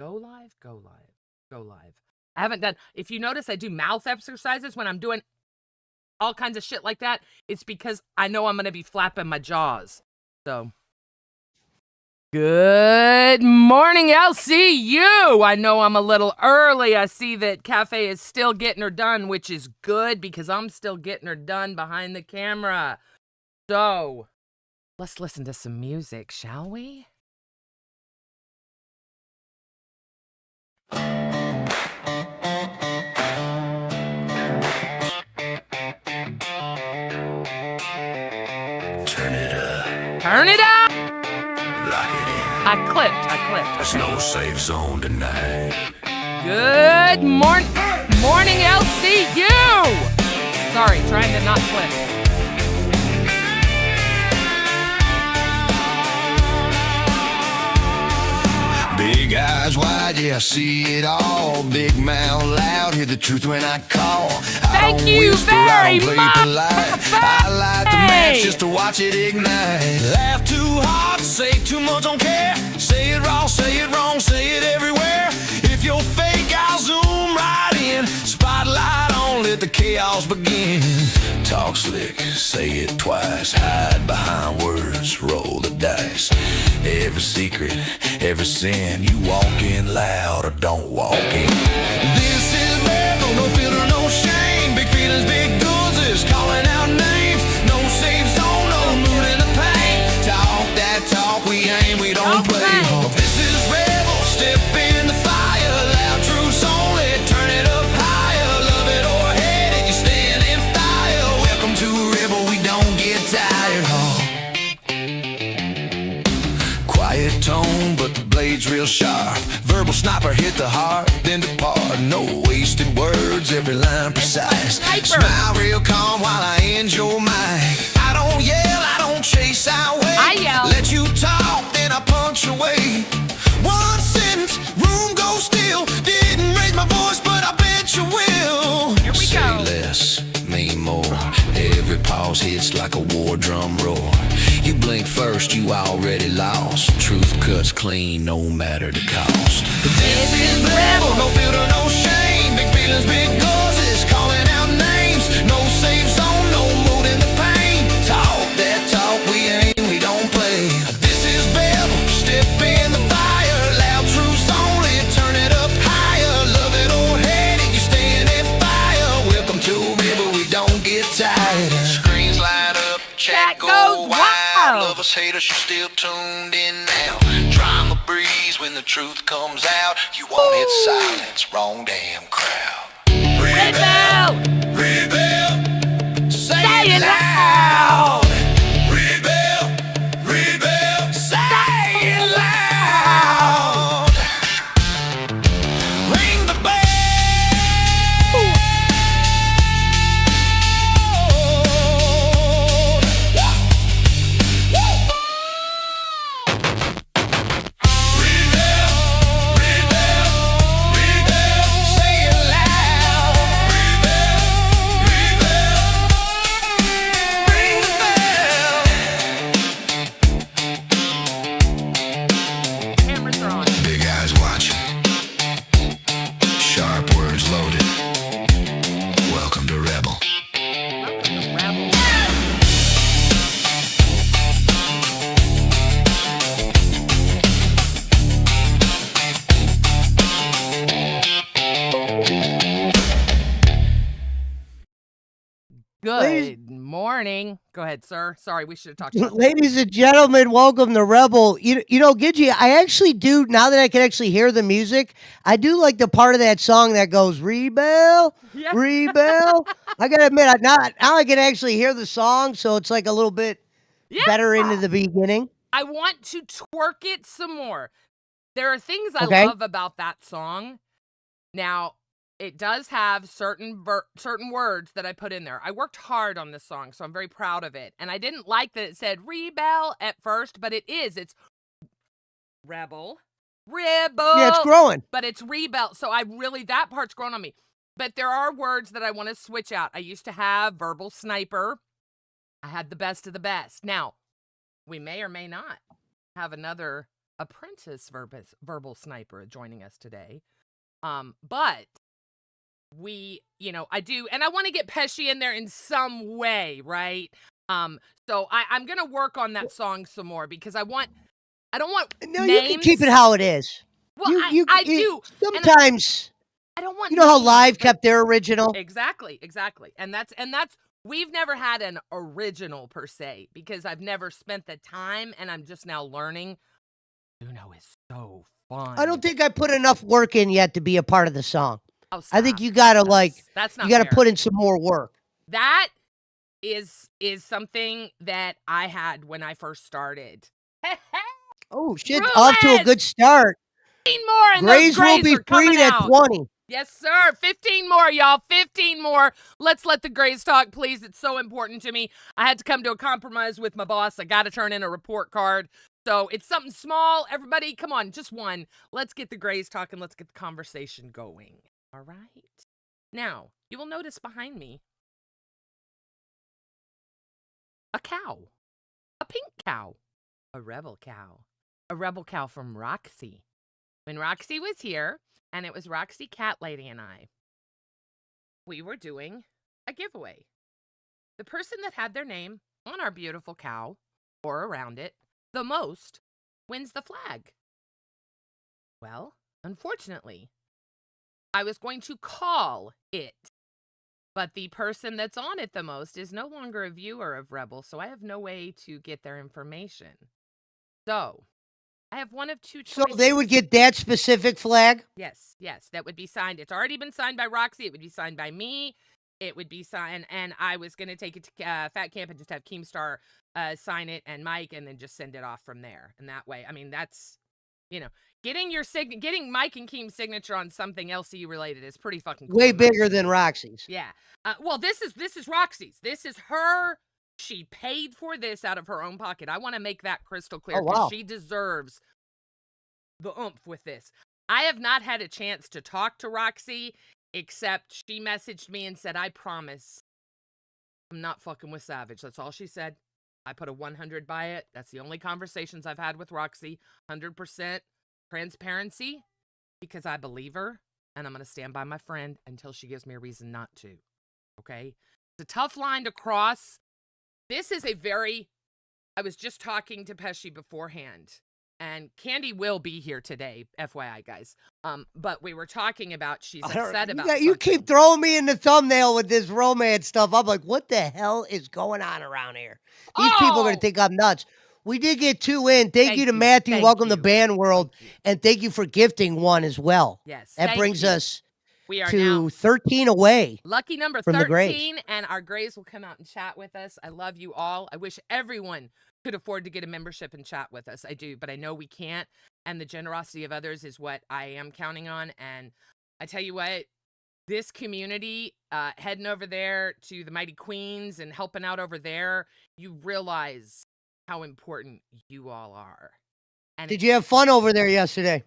Go live, go live, go live. I haven't done, if you notice, I do mouth exercises when I'm doing all kinds of shit like that. It's because I know I'm going to be flapping my jaws. So, good morning, LCU. I know I'm a little early. I see that Cafe is still getting her done, which is good because I'm still getting her done behind the camera. So, let's listen to some music, shall we? Turn it up! Lock it in. I clipped. There's no safe zone tonight. Good morning, LCU! Sorry, trying to not clip. Big eyes wide, yeah, I see it all. Big mouth loud, hear the truth when I call. Thank you very much. I light the match just to watch it ignite. Laugh too hard, say too much, don't care. Say it wrong, say it wrong, say it everywhere. If you're fake, I'll zoom right in. Spotlight on, let the chaos begin. Talk slick, say it twice. Hide behind words, roll the dice. Every secret, every sin, you walk in loud or don't walk in. This is rebel, no filter, no shame. Big feelings, big doses, calling out names. No safe zone, no mood in the pain. Talk that talk, we aim, we don't play. This is rebel, step in the fire. Loud truths only, turn it up higher. Love it or hate it, you stand in fire. Welcome to rebel, we don't get tired. Quiet tone, but the blade's real sharp. Verbal sniper hit the heart, then depart. No wasted words, every line precise. Smile real calm while I end your mic. I don't yell, I don't chase, I wait. I yell. Let you talk, then I punctuate. One sentence, room goes still. Didn't raise my voice, but I bet you will. Here we Say go. less, mean more. Every pause hits like a war drum roar. You blink first, you already lost. Truth cuts clean, no matter the cost. This is rebel, no filter, no shame. Big feelings, big causes, calling out names. No safe zone, no mood in the pain. Talk that talk, we aim, we don't play. This is rebel, step in the fire. Loud truths only, turn it up higher. Love it or hate it, you stand in fire. Welcome to rebel, we don't get tired. Screens light up, chat go wild. Lovers, haters, you still tuned in now. Trying to breeze when the truth comes out. You won't hit silence, wrong damn crowd. Rebel! Rebel, say Say it it loud. Rebel, say it loud. Ring the bell. Cameras are on. Big eyes watching, sharp words loaded. Welcome to Rebel. Welcome to Rebel. Good morning. Go ahead, sir. Sorry, we should have talked about that. Ladies and gentlemen, welcome to Rebel. You know, Gidgy, I actually do, now that I can actually hear the music, I do like the part of that song that goes, Rebel, Yeah. Rebel. I gotta admit, now I can actually hear the song, so it's like a little bit Yeah. better into the beginning. I want to twerk it some more. There are things I Okay. love about that song. Now, it does have certain words that I put in there. I worked hard on this song, so I'm very proud of it. And I didn't like that it said rebel at first, but it is. It's rebel. Yeah, it's growing. But it's rebel. So that part's grown on me. But there are words that I want to switch out. I used to have verbal sniper. I had the best of the best. Now, we may or may not have another apprentice verbal sniper joining us today. But we, I do, and I want to get Pesci in there in some way, right? So I'm gonna work on that song some more because I don't want No, names. you can keep it how it is. Well, I do. Sometimes I don't want you know how names, Live but kept their original. exactly, and that's we've never had an original per se because I've never spent the time, and I'm just now learning. Uno is so fun. I don't think I put enough work in yet to be a part of the song. Oh, I think stop. you gotta That's not you gotta fair. put in some more work. That is something that I had when I first started. Oh shit! Roulette! Off to a good start. 15 more, and Grays those grays will be are coming freed at out. 20. Yes, sir. 15 more, y'all. 15 more. Let's let the Grays talk, please. It's so important to me. I had to come to a compromise with my boss. I got to turn in a report card. So it's something small. Everybody, come on, just one. Let's get the Grays talking. Let's get the conversation going. All right. Now, you will notice behind me a cow, a pink cow, a rebel cow from Roxy. When Roxy was here, and it was Roxy Cat Lady and I, we were doing a giveaway. The person that had their name on our beautiful cow, or around it, the most, wins the flag. Well, unfortunately, I was going to call it, but the person that's on it the most is no longer a viewer of Rebel, so I have no way to get their information. So, I have one of two choices. So they would get that specific flag? Yes, that would be signed. It's already been signed by Roxy. It would be signed by me. It would be signed, and I was going to take it to Fat Camp and just have Keemstar sign it and Mike, and then just send it off from there. And that way, I mean, that's, getting Mike and Keem's signature on something LCU related is pretty fucking cool. Way bigger than Roxy's. Yeah. Well, this is Roxy's. This is her. She paid for this out of her own pocket. I want to make that crystal clear because she deserves the oomph with this. I have not had a chance to talk to Roxy, except she messaged me and said, I promise I'm not fucking with Savage. That's all she said. I put a 100 by it. That's the only conversations I've had with Roxy. 100% transparency because I believe her, and I'm going to stand by my friend until she gives me a reason not to. Okay? It's a tough line to cross. This is I was just talking to Pesci beforehand, and Candy will be here today, FYI, guys. But we were talking about she's upset about something. You keep throwing me in the thumbnail with this romance stuff. I'm like, what the hell is going on around here? These people are going to think I'm nuts. We did get 2 in. Thank you to Matthew. Welcome to Band World. And thank you for gifting 1 as well. Yes. That brings us we are to now 13 away. Lucky number from 13, and our Grays will come out and chat with us. I love you all. I wish everyone could afford to get a membership and chat with us. I do, but I know we can't. And the generosity of others is what I am counting on. And I tell you what, this community, heading over there to the Mighty Queens and helping out over there, you realize how important you all are. And did you have fun over there yesterday?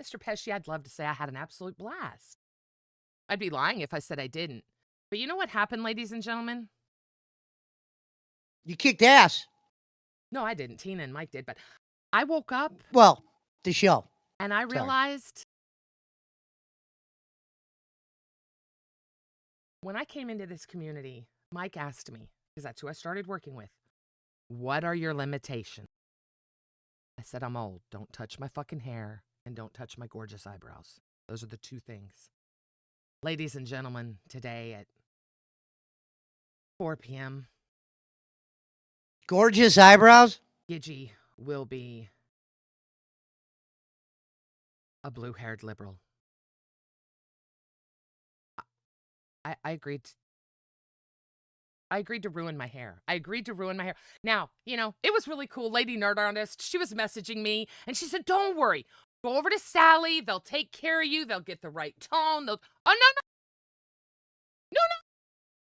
Mr. Pesci, I'd love to say I had an absolute blast. I'd be lying if I said I didn't. But you know what happened, ladies and gentlemen? You kicked ass. No, I didn't. Tina and Mike did. But I woke up. Well, the show. And I realized when I came into this community, Mike asked me, because that's who I started working with, what are your limitations? I said, I'm old. Don't touch my fucking hair. And don't touch my gorgeous eyebrows. Those are the 2 things. Ladies and gentlemen, today at 4 p.m. Gorgeous eyebrows? Gidgy will be a blue-haired liberal. I agreed. I agreed to ruin my hair. Now, it was really cool. Lady Nerd Artist, she was messaging me, and she said, don't worry. Go over to Sally. They'll take care of you. They'll get the right tone. Oh,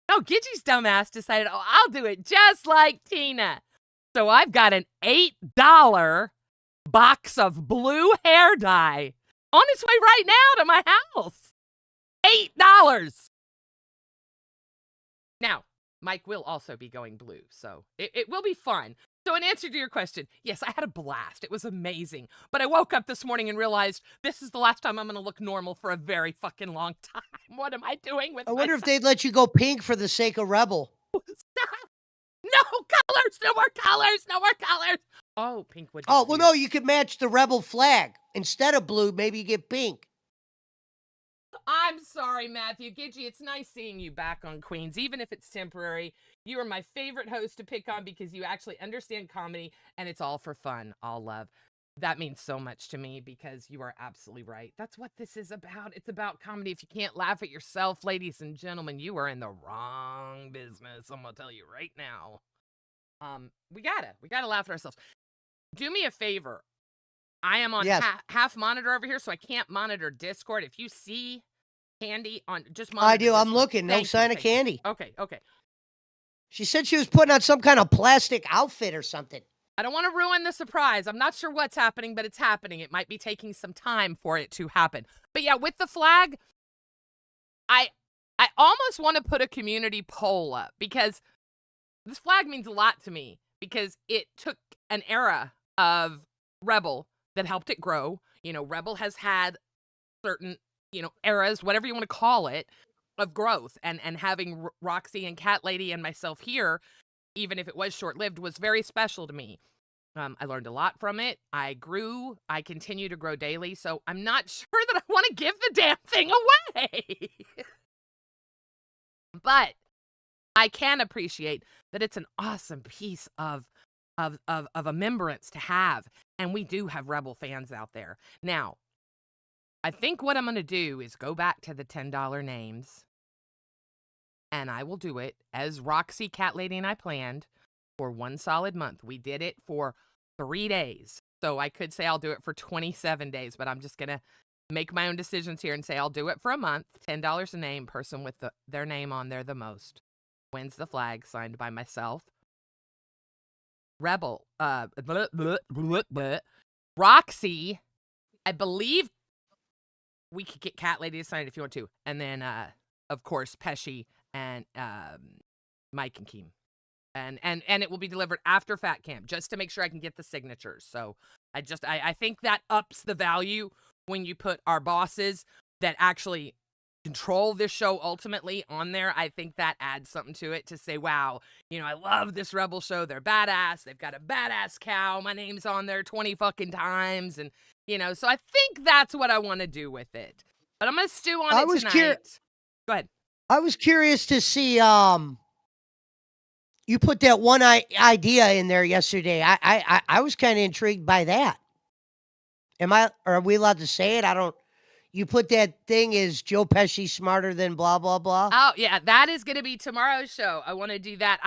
no. Gidgy's dumbass decided, I'll do it just like Tina. So I've got an $8 box of blue hair dye on its way right now to my house. $8. Now, Mike will also be going blue, so it will be fun. So in answer to your question, yes, I had a blast. It was amazing. But I woke up this morning and realized this is the last time I'm going to look normal for a very fucking long time. What am I doing with I wonder if myself? they'd let you go pink for the sake of Rebel. No colors, no more colors, no more colors. Oh, pink would be Oh, well, cute. no, you could match the Rebel flag. Instead of blue, maybe you get pink. I'm sorry, Matthew. Gidgy, it's nice seeing you back on Queens, even if it's temporary. You are my favorite host to pick on because you actually understand comedy, and it's all for fun, all love. That means so much to me because you are absolutely right. That's what this is about. It's about comedy. If you can't laugh at yourself, ladies and gentlemen, you are in the wrong business. I'm gonna tell you right now. We gotta laugh at ourselves. Do me a favor. I am on Yes. half monitor over here, so I can't monitor Discord. If you see Candy on, just monitor I do. I'm Discord. looking. No Thank you, sign of thank you. Candy. Okay. She said she was putting on some kind of plastic outfit or something. I don't want to ruin the surprise. I'm not sure what's happening, but it's happening. It might be taking some time for it to happen. But yeah, with the flag, I almost want to put a community poll up because this flag means a lot to me because it took an era of Rebel that helped it grow. You know, Rebel has had certain, eras, whatever you want to call it, of growth. And having Roxy and Cat Lady and myself here, even if it was short-lived, was very special to me. I learned a lot from it. I grew. I continue to grow daily. So I'm not sure that I want to give the damn thing away. But I can appreciate that it's an awesome piece of a remembrance to have. And we do have Rebel fans out there. Now, I think what I'm going to do is go back to the $10 names. And I will do it as Roxy, Cat Lady, and I planned for one solid month. We did it for 3 days. So I could say I'll do it for 27 days, but I'm just going to make my own decisions here and say I'll do it for a month. $10 a name, person with their name on there the most wins the flag, signed by myself. Rebel, Roxy, I believe we could get Cat Lady to sign it if you want to. And then, of course, Pesci and Mike and Keem. And it will be delivered after Fat Camp, just to make sure I can get the signatures. So I think that ups the value when you put our bosses that actually control this show ultimately on there. I think that adds something to it to say, wow, I love this Rebel show. They're badass. They've got a badass cow. My name's on there 20 fucking times. And, so I think that's what I want to do with it. But I'm going to stew on it tonight. Go ahead. I was curious to see, you put that one idea in there yesterday. I was kind of intrigued by that. Are we allowed to say it? You put that thing, is Joe Pesci smarter than blah, blah, blah? Oh, yeah, that is going to be tomorrow's show. I want to do that.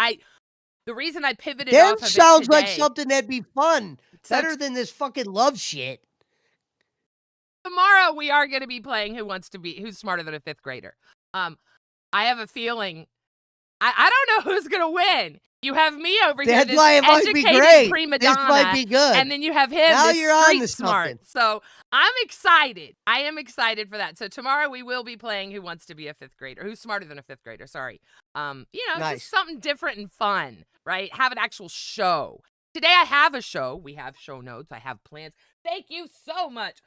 The reason I pivoted off of it today. That sounds like something that'd be fun. Better than this fucking love shit. Tomorrow we are going to be playing Who's Smarter Than a Fifth Grader. I have a feeling, I don't know who's going to win. You have me over here, this educated prima donna. This might be good. And then you have him, now this you're on street to smart. something. So I'm excited. I am excited for that. So tomorrow we will be playing Who Wants to Be a Fifth Grader? Who's Smarter Than a Fifth Grader? Sorry. Nice. Just something different and fun, right? Have an actual show. Today I have a show. We have show notes. I have plans. Thank you so much.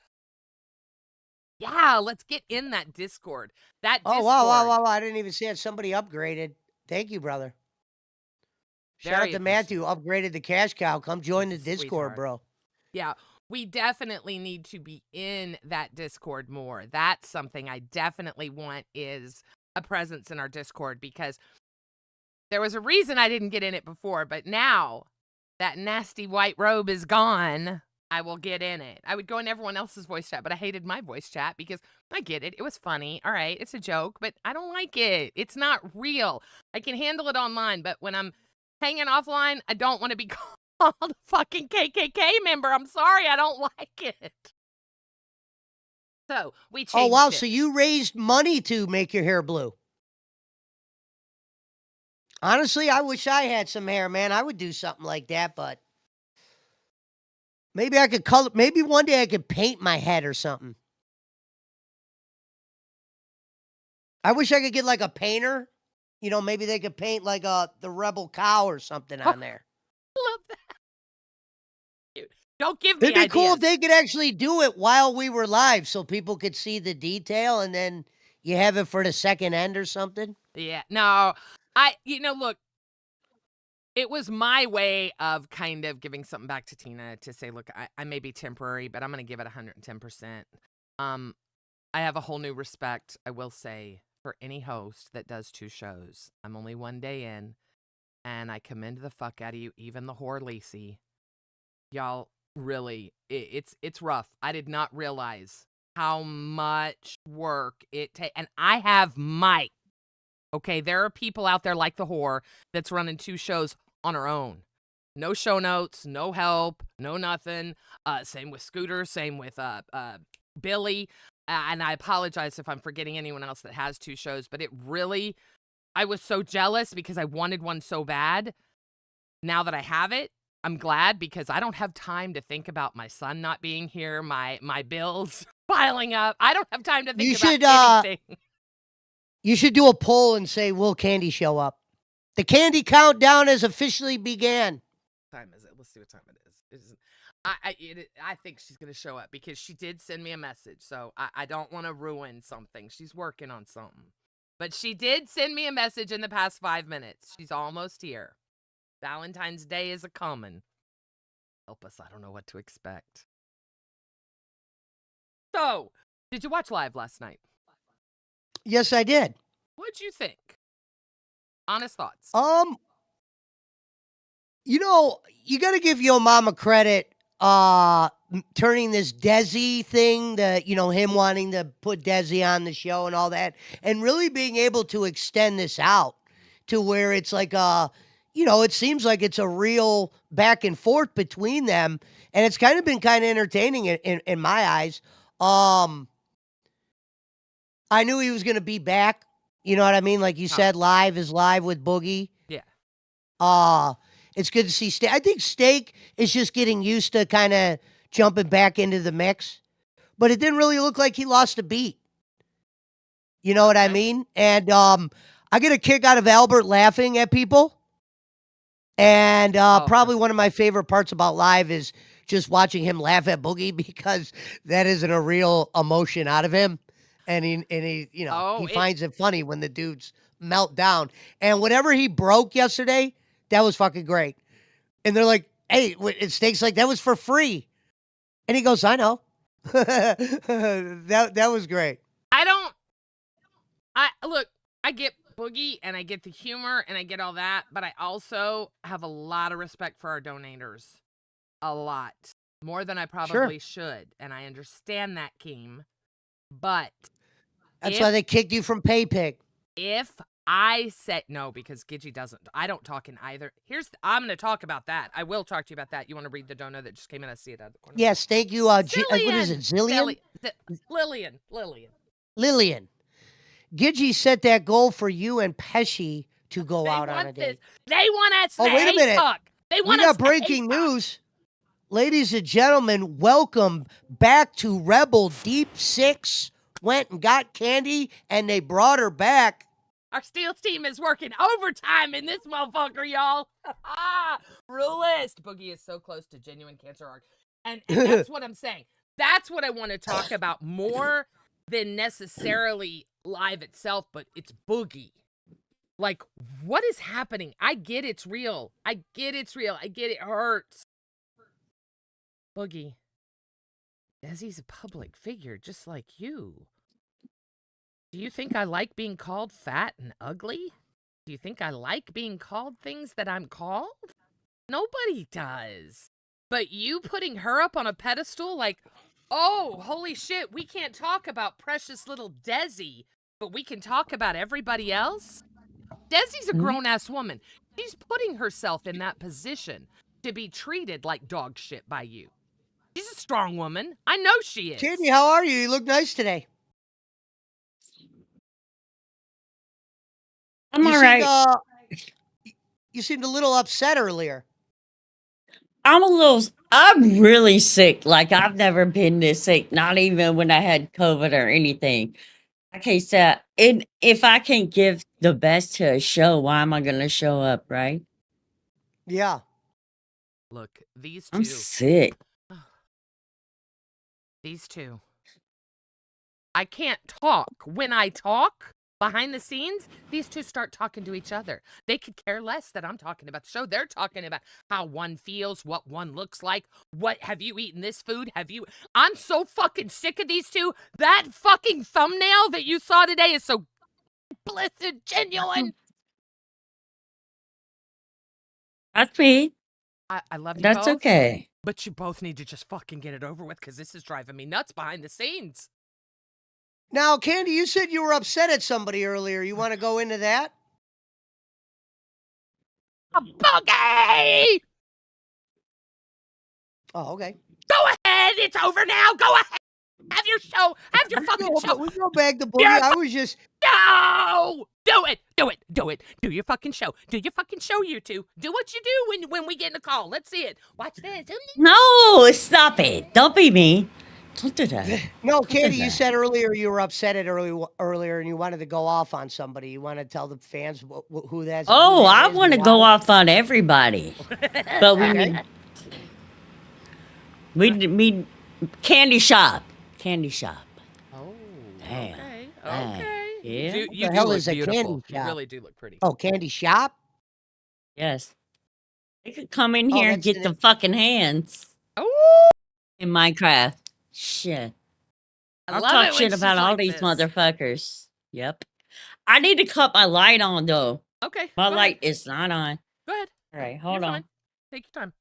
Yeah, let's get in that Discord. Oh, wow. I didn't even see it. Somebody upgraded. Thank you, brother. Shout out to Matthew, upgraded the cash cow. Come join the Discord, bro. Yeah, we definitely need to be in that Discord more. That's something I definitely want, is a presence in our Discord, because there was a reason I didn't get in it before, but now that nasty white robe is gone, I will get in it. I would go in everyone else's voice chat, but I hated my voice chat because I get it. It was funny. All right, it's a joke, but I don't like it. It's not real. I can handle it online, but when I'm hanging offline, I don't want to be called a fucking KKK member. I'm sorry, I don't like it. So we changed. Oh, wow. So you raised money to make your hair blue. Honestly, I wish I had some hair, man. I would do something like that, but maybe I could color. Maybe one day I could paint my head or something. I wish I could get like a painter. Maybe they could paint like the Rebel cow or something on there. I love that. Don't give me It'd be ideas. cool if they could actually do it while we were live so people could see the detail and then you have it for the second end or something. Yeah. No, look, it was my way of kind of giving something back to Tina to say, look, I may be temporary, but I'm going to give it 110%. I have a whole new respect, I will say, for any host that does 2 shows. I'm only 1 day in, and I commend the fuck out of you, even the whore Lacey. Y'all, really, it's rough. I did not realize how much work it takes. And I have Mike. Okay, there are people out there like the whore that's running 2 shows on her own. No show notes, no help, no nothing. Same with Scooter, same with Billy. And I apologize if I'm forgetting anyone else that has 2 shows, but I was so jealous because I wanted one so bad. Now that I have it, I'm glad because I don't have time to think about my son not being here, my bills piling up. I don't have time to think about anything. You should do a poll and say, will Candy show up? The Candy countdown has officially began. What time is it? Let's see what time it is. I think she's going to show up because she did send me a message. So I don't want to ruin something. She's working on something. But she did send me a message in the past 5 minutes. She's almost here. Valentine's Day is a-coming. Help us. I don't know what to expect. So, did you watch live last night? Yes, I did. What'd you think? Honest thoughts. You got to give Yo Mama credit turning this Desi thing, him wanting to put Desi on the show and all that, and really being able to extend this out to where it's like it seems like it's a real back and forth between them, and it's kind of been kind of entertaining in my eyes. I knew he was going to be back. You know what I mean? Like you said, live is live with Boogie. Yeah. It's good to see Steak. I think Steak is just getting used to kind of jumping back into the mix, but it didn't really look like he lost a beat. You know what I mean? And I get a kick out of Albert laughing at people. And probably one of my favorite parts about live is just watching him laugh at Boogie because that isn't a real emotion out of him. And he he finds it funny when the dudes melt down. And whatever he broke yesterday, that was fucking great. And they're like, hey, Steak's like, that was for free. And he goes, I know. that was great. Look, I get Boogie and I get the humor and I get all that, but I also have a lot of respect for our donators. A lot. More than I probably should. And I understand that, Keem. But that's why they kicked you from PayPig. If I said no, because Gidgy doesn't. I don't talk in either. I'm going to talk about that. I will talk to you about that. You want to read the donor that just came in? I see it out of the corner. Yes, thank you. What is it? Zillion? Lillian. Gidgy set that goal for you and Pesci to go out on a date. They want us to wait a minute. Talk. We got breaking news. Ladies and gentlemen, welcome back to Rebel Deep 6. Went and got Candy, and they brought her back. Our Steels team is working overtime in this motherfucker, y'all. Rulist. Boogie is so close to genuine cancer arc. And that's what I'm saying. That's what I want to talk about more than necessarily live itself, but it's Boogie. Like, what is happening? I get it's real. I get it hurts. Boogie. Desi's a public figure, just like you. Do you think I like being called fat and ugly? Do you think I like being called things that I'm called? Nobody does. But you putting her up on a pedestal like, oh, holy shit, we can't talk about precious little Desi, but we can talk about everybody else? Desi's a grown-ass woman. She's putting herself in that position to be treated like dog shit by you. She's a strong woman. I know she is. Candy, how are you? You look nice today. I'm all right. You seemed a little upset earlier. I'm really sick. Like, I've never been this sick, not even when I had COVID or anything. Okay, so if I can't give the best to a show, why am I going to show up, right? Yeah. Look, these two. I'm sick. These two. I can't talk. When I talk behind the scenes, these two start talking to each other. They could care less that I'm talking about the show. They're talking about how one feels, what one looks like. What have you eaten this food? I'm so fucking sick of these two. That fucking thumbnail that you saw today is so blessed, genuine. That's me. I love you That's both. okay. But you both need to just fucking get it over with because this is driving me nuts behind the scenes. Now, Candy, you said you were upset at somebody earlier. You want to go into that? A boogie! Oh, okay. Go ahead. It's over now. Go ahead. Have your show. Have your fucking No, show. but we go back to Boogie. I was just... No! Do it. Do it. Do it. Do your fucking show. Do your fucking show, you two. Do what you do when we get in a call. Let's see it. Watch this. No, stop it. Don't be mean. Don't do that. No, Candy, you said earlier you were upset at earlier and you wanted to go off on somebody. You want to tell the fans who that's... Oh, I want to go off on everybody. But we need Candy Shop. Candy Shop. Oh, Damn. okay. Damn. Okay. Yeah. You the do hell look is a beautiful. candy You shop? really do look pretty. Oh, Candy Shop? Yes. They could come in Oh, here and that's get the fucking hands Oh, in Minecraft. Shit. I I'll love talk it when shit she's about all like these this. motherfuckers. Yep. I need to cut my light on, though. Okay. My go light ahead. is not on. Go ahead. All right, You're hold on. fine. Take your time.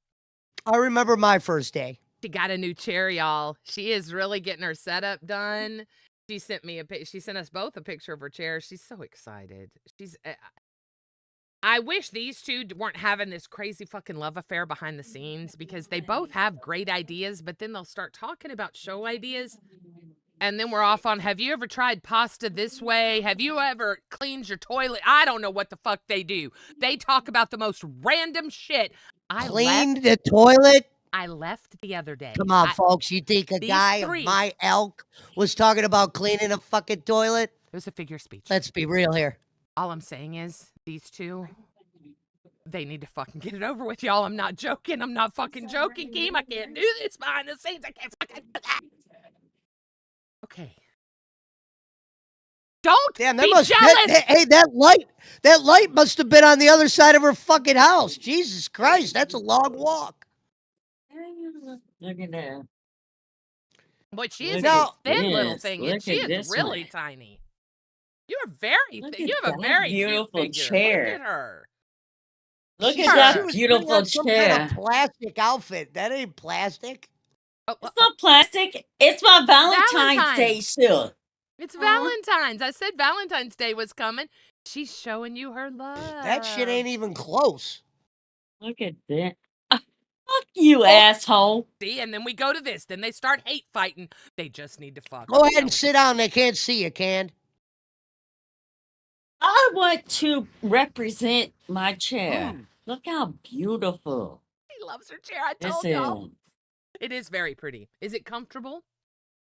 I remember my first day. She got a new chair, y'all. She is really getting her setup done. She sent us both a picture of her chair. She's so excited. I wish these two weren't having this crazy fucking love affair behind the scenes because they both have great ideas, but then they'll start talking about show ideas. And then we're off on, have you ever tried pasta this way? Have you ever cleaned your toilet? I don't know what the fuck they do. They talk about the most random shit. Cleaned the toilet? I left the other day. Come on, folks. You think a guy of three- my elk was talking about cleaning a fucking toilet? It was a figure of speech. Let's be real here. All I'm saying is, these two, they need to fucking get it over with, y'all. I'm not joking. I'm not fucking joking, Keem. I can't do this behind the scenes. I can't fucking do that. Okay. Don't Damn, be jealous. Hey, that light must have been on the other side of her fucking house. Jesus Christ, that's a long walk. Look at that. But she is Look a at thin little this. thing, Look and she at is this really one. tiny. You're very Look thin. at You have a that very beautiful cute figure. chair. Look at her. Look She at was that putting beautiful on some kind chair. of plastic outfit. That ain't plastic. Oh, It's not plastic. It's my Valentine's Day Valentine's. suit. It's Valentine's. I said Valentine's Day was coming. She's showing you her love. That shit ain't even close. Look at that. Fuck you, asshole. See, and then we go to this. Then they start hate fighting. They just need to fuck. Go ahead and sit down. They can't see you, Canned. I want to represent my chair. Look how beautiful She loves her chair. I this told is. y'all. It is very pretty. Is it comfortable?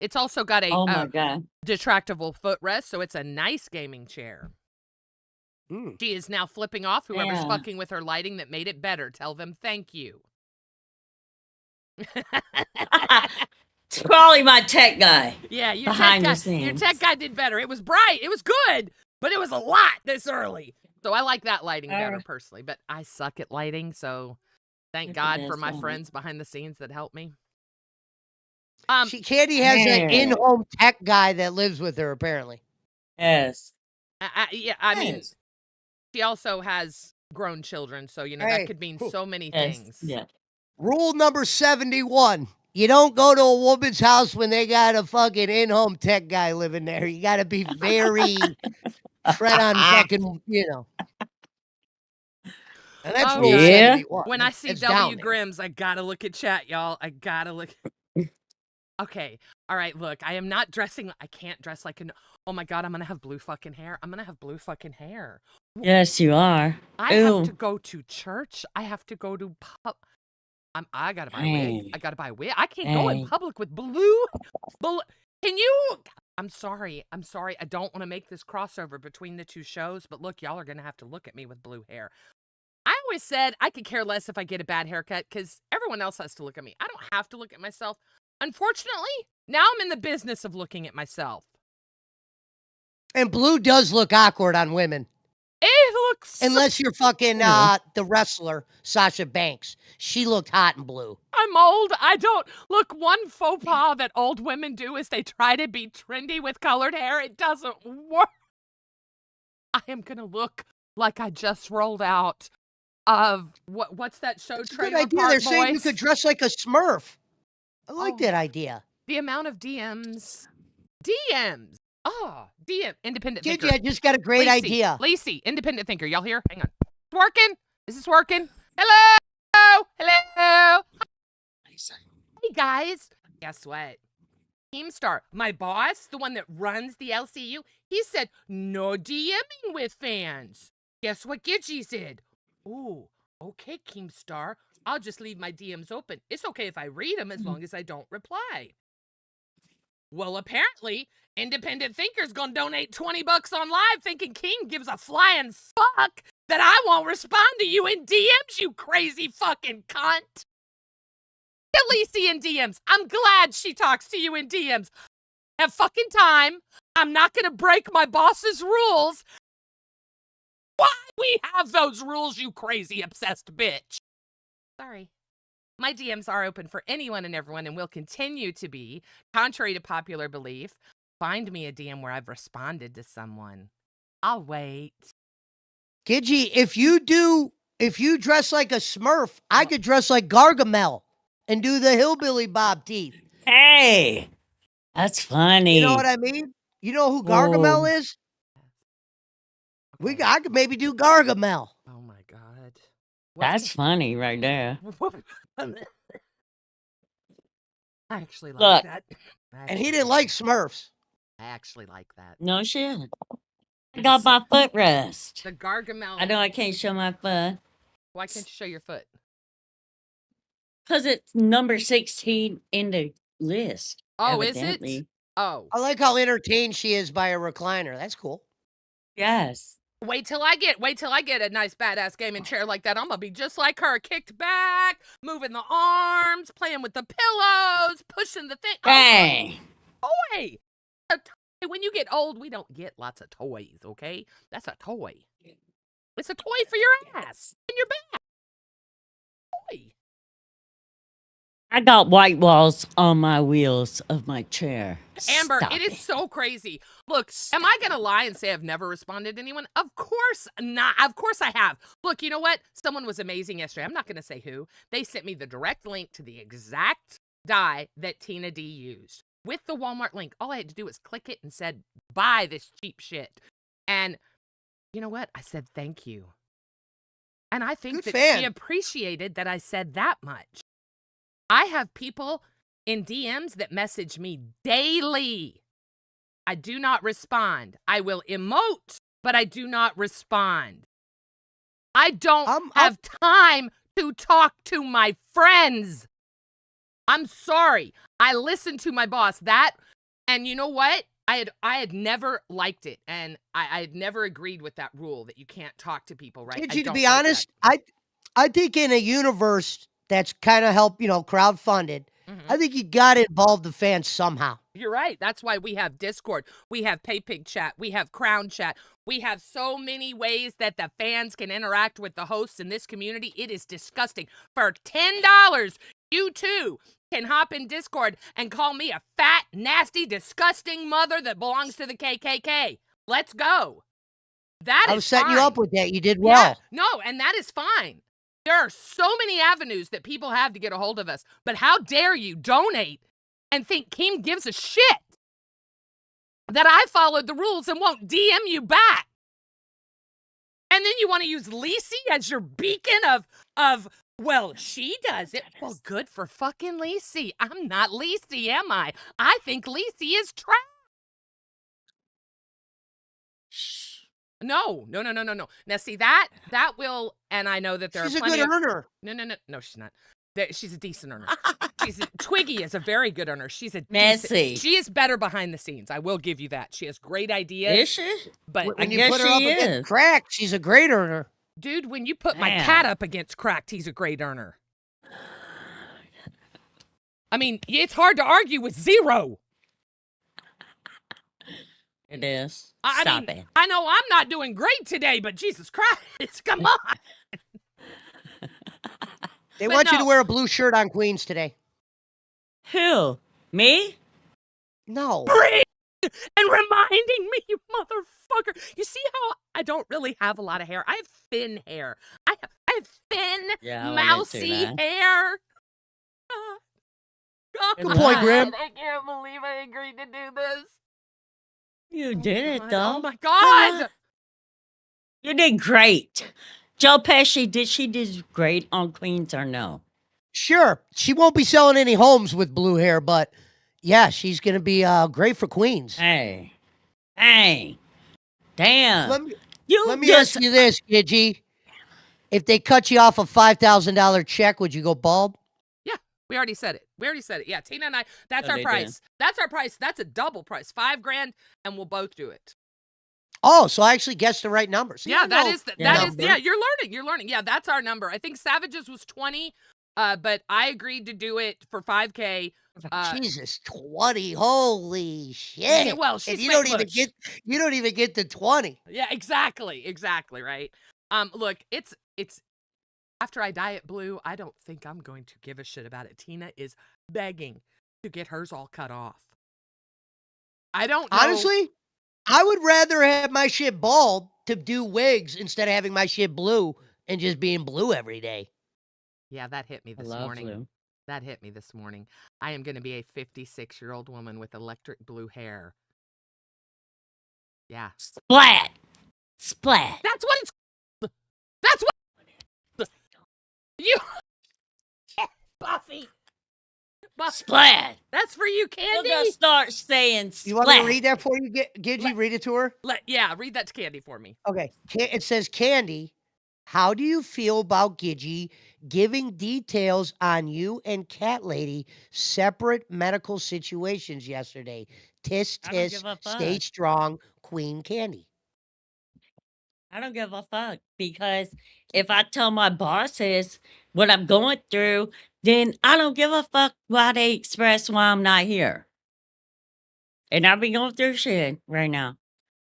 It's also got a Oh my god. detractable footrest, so it's a nice gaming chair. She is now flipping off whoever's Yeah. fucking with her lighting that made it better. Tell them thank you. It's probably my tech guy. Yeah, your Behind tech the guy, your scenes. tech guy did better. It was bright. It was good, but it was a lot this early. So I like that lighting better personally, but I suck at lighting, so thank Look at God for this my one. friends behind the scenes that help me. Candy has an Yeah. in-home tech guy that lives with her, apparently. Yes. I mean, Yes. she also has grown children, so you know Hey. that could mean so many Yes. things. Yeah. Rule number 71. You don't go to a woman's house when they got a fucking in-home tech guy living there. You got to be very tread on fucking, you know. And that's Oh, rule God. 71. When I see It's down W there. Grims, I gotta look at chat, y'all. I gotta look. Okay. All right, look, I am not dressing. I can't dress like an. Oh my God, I'm gonna have blue fucking hair. I'm gonna have blue fucking hair. Yes, you are. I have Ew. to go to church. I have to go to I gotta buy a wig. Dang. I gotta buy a wig. I can't go in Dang. public with blue. Can you? I'm sorry. I don't want to make this crossover between the two shows, but look, y'all are gonna have to look at me with blue hair. I always said I could care less if I get a bad haircut because everyone else has to look at me. I don't have to look at myself. Unfortunately, Now I'm in the business of looking at myself. And blue does look awkward on women. It looks Unless you're fucking the wrestler, Sasha Banks. She looked hot in blue. I'm old. I don't look. One faux pas that old women do is they try to be trendy with colored hair. It doesn't work. I am gonna look like I just rolled out of what's that show? It's a good idea. They're saying you could dress like a Smurf. I like that idea. The amount of DMs. Oh, DM, independent thinker. Gidgy, I just got a great idea. Lacey, independent thinker. Y'all here? Hang on. It's working? Is this working? Hello? Hello? Hey, guys. Guess what? Keemstar, my boss, the one that runs the LCU, he said, no DMing with fans. Guess what Gidgy'S did? Ooh, okay, Keemstar. I'll just leave my DMs open. It's okay if I read them as long as I don't reply. Well, apparently, independent thinkers gonna donate $20 on live thinking Keem gives a flying fuck that I won't respond to you in DMs, you crazy fucking cunt. Lacey in DMs. I'm glad she talks to you in DMs. Have fucking time. I'm not gonna break my boss's rules. Why we have those rules, you crazy obsessed bitch? Sorry. My DMs are open for anyone and everyone and will continue to be, contrary to popular belief. Find me a DM where I've responded to someone. I'll wait. Gidgy, if you dress like a Smurf, I could dress like Gargamel and do the hillbilly bob teeth. Hey, that's funny. You know what I mean? You know who Gargamel is? I could maybe do Gargamel. Oh my God. That's funny right there. I actually like that. And he didn't like Smurfs. I actually like that. No shit. I got my foot rest. The Gargamel. I know I can't show my foot. Why can't you show your foot? Because it's number 16 in the list. Oh, evidently. is it? Oh. I like how entertained she is by a recliner. That's cool. Yes. Wait till I get a nice badass gaming chair like that. I'm gonna be just like her, kicked back, moving the arms, playing with the pillows, pushing the thing. Bang. Oh, toy. A toy. When you get old, we don't get lots of toys, okay? That's a toy. It's a toy for your ass and your back. Toy. I got white walls on my wheels of my chair. Amber, Stop it is so crazy. Look, am I going to lie and say I've never responded to anyone? Of course not. Of course I have. Look, you know what? Someone was amazing yesterday. I'm not going to say who. They sent me the direct link to the exact dye that Tina D used with the Walmart link. All I had to do was click it and said, buy this cheap shit. And you know what? I said, thank you. And I think that she appreciated that I said that much. I have people in DMs that message me daily. I do not respond. I will emote, but I do not respond. I don't have time to talk to my friends. I'm sorry. I listened to my boss. And you know what? I had never liked it, and I had never agreed with that rule that you can't talk to people, right? To be honest, I think in a universe that's kind of crowdfunded, I think you got to involve the fans somehow. You're right. That's why we have Discord. We have PayPig chat. We have Crown chat. We have so many ways that the fans can interact with the hosts in this community. It is disgusting. For $10, you too can hop in Discord and call me a fat, nasty, disgusting mother that belongs to the KKK. Let's go. I was setting you up with that. You did well. Yeah, no, and that is fine. There are so many avenues that people have to get a hold of us. But how dare you donate and think Keem gives a shit that I followed the rules and won't DM you back? And then you want to use Lacey as your beacon of well, she does it. Well, good for fucking Lacey. I'm not Lacey, am I? I think Lacey is trash. No. Now, see, that will, and I know that there she's are plenty a good earner. No, she's not. She's a decent earner. Twiggy is a very good earner. She's a messy. She is better behind the scenes. I will give you that. She has great ideas. Is she? But when you put her up against Cracked, she's a great earner. Dude, when you put my cat up against Cracked, he's a great earner. I mean, it's hard to argue with 0. It is. I Stop mean, it. I know I'm not doing great today, but Jesus Christ, come on. They But want you to no. wear a blue shirt on Queens today. Who? Me? No. Breathe and reminding me, you motherfucker. You see how I don't really have a lot of hair? I have thin hair. I have thin, Yeah, I wanted to, mousy man. hair. Good Good point, luck. Graham. I can't believe I agreed to do this. You Oh did my it, God. though. Oh my Good God. luck. You did great. Joe Pesci, did she do great on Queens or no? Sure, she won't be selling any homes with blue hair, but yeah, she's gonna be great for Queens. Hey. Hey. Damn. Let me You ask you this, Gidgy. If they cut you off a $5,000 check, would you go bald? Yeah, we already said it. Yeah, Tina and I, that's Oh, our they price. That's our price. That's a double price. $5,000, and we'll both do it. Oh, so I actually guessed the right number. See, Yeah, I that know is numbers. yeah, you're learning. Yeah, that's our number. I think Savage's was 20, but I agreed to do it for $5,000. Jesus, 20. Holy shit. Yeah, well, she's and you don't even get to 20. Yeah, exactly, right? Look, it's after I dye it blue, I don't think I'm going to give a shit about it. Tina is begging to get hers all cut off. I don't know. Honestly, I would rather have my shit bald to do wigs instead of having my shit blue and just being blue every day. Yeah, that hit me this morning. Blue. That hit me this morning. I am going to be a 56-year-old woman with electric blue hair. Yeah. Splat. Splat. That's what it's. That's what. You. Buffy. Splat. That's for you, We're Candy. gonna start saying splat. You want me to read that for you, Gidgy? Read it to her? Yeah, read that to Candy for me. Okay. It says, Candy, how do you feel about Gidgy giving details on you and Cat Lady separate medical situations yesterday? Tisk, I don't tisk, give a stay fuck. strong, Queen Candy. I don't give a fuck because if I tell my bosses what I'm going through, then I don't give a fuck why they express why I'm not here. And I've been going through shit right now.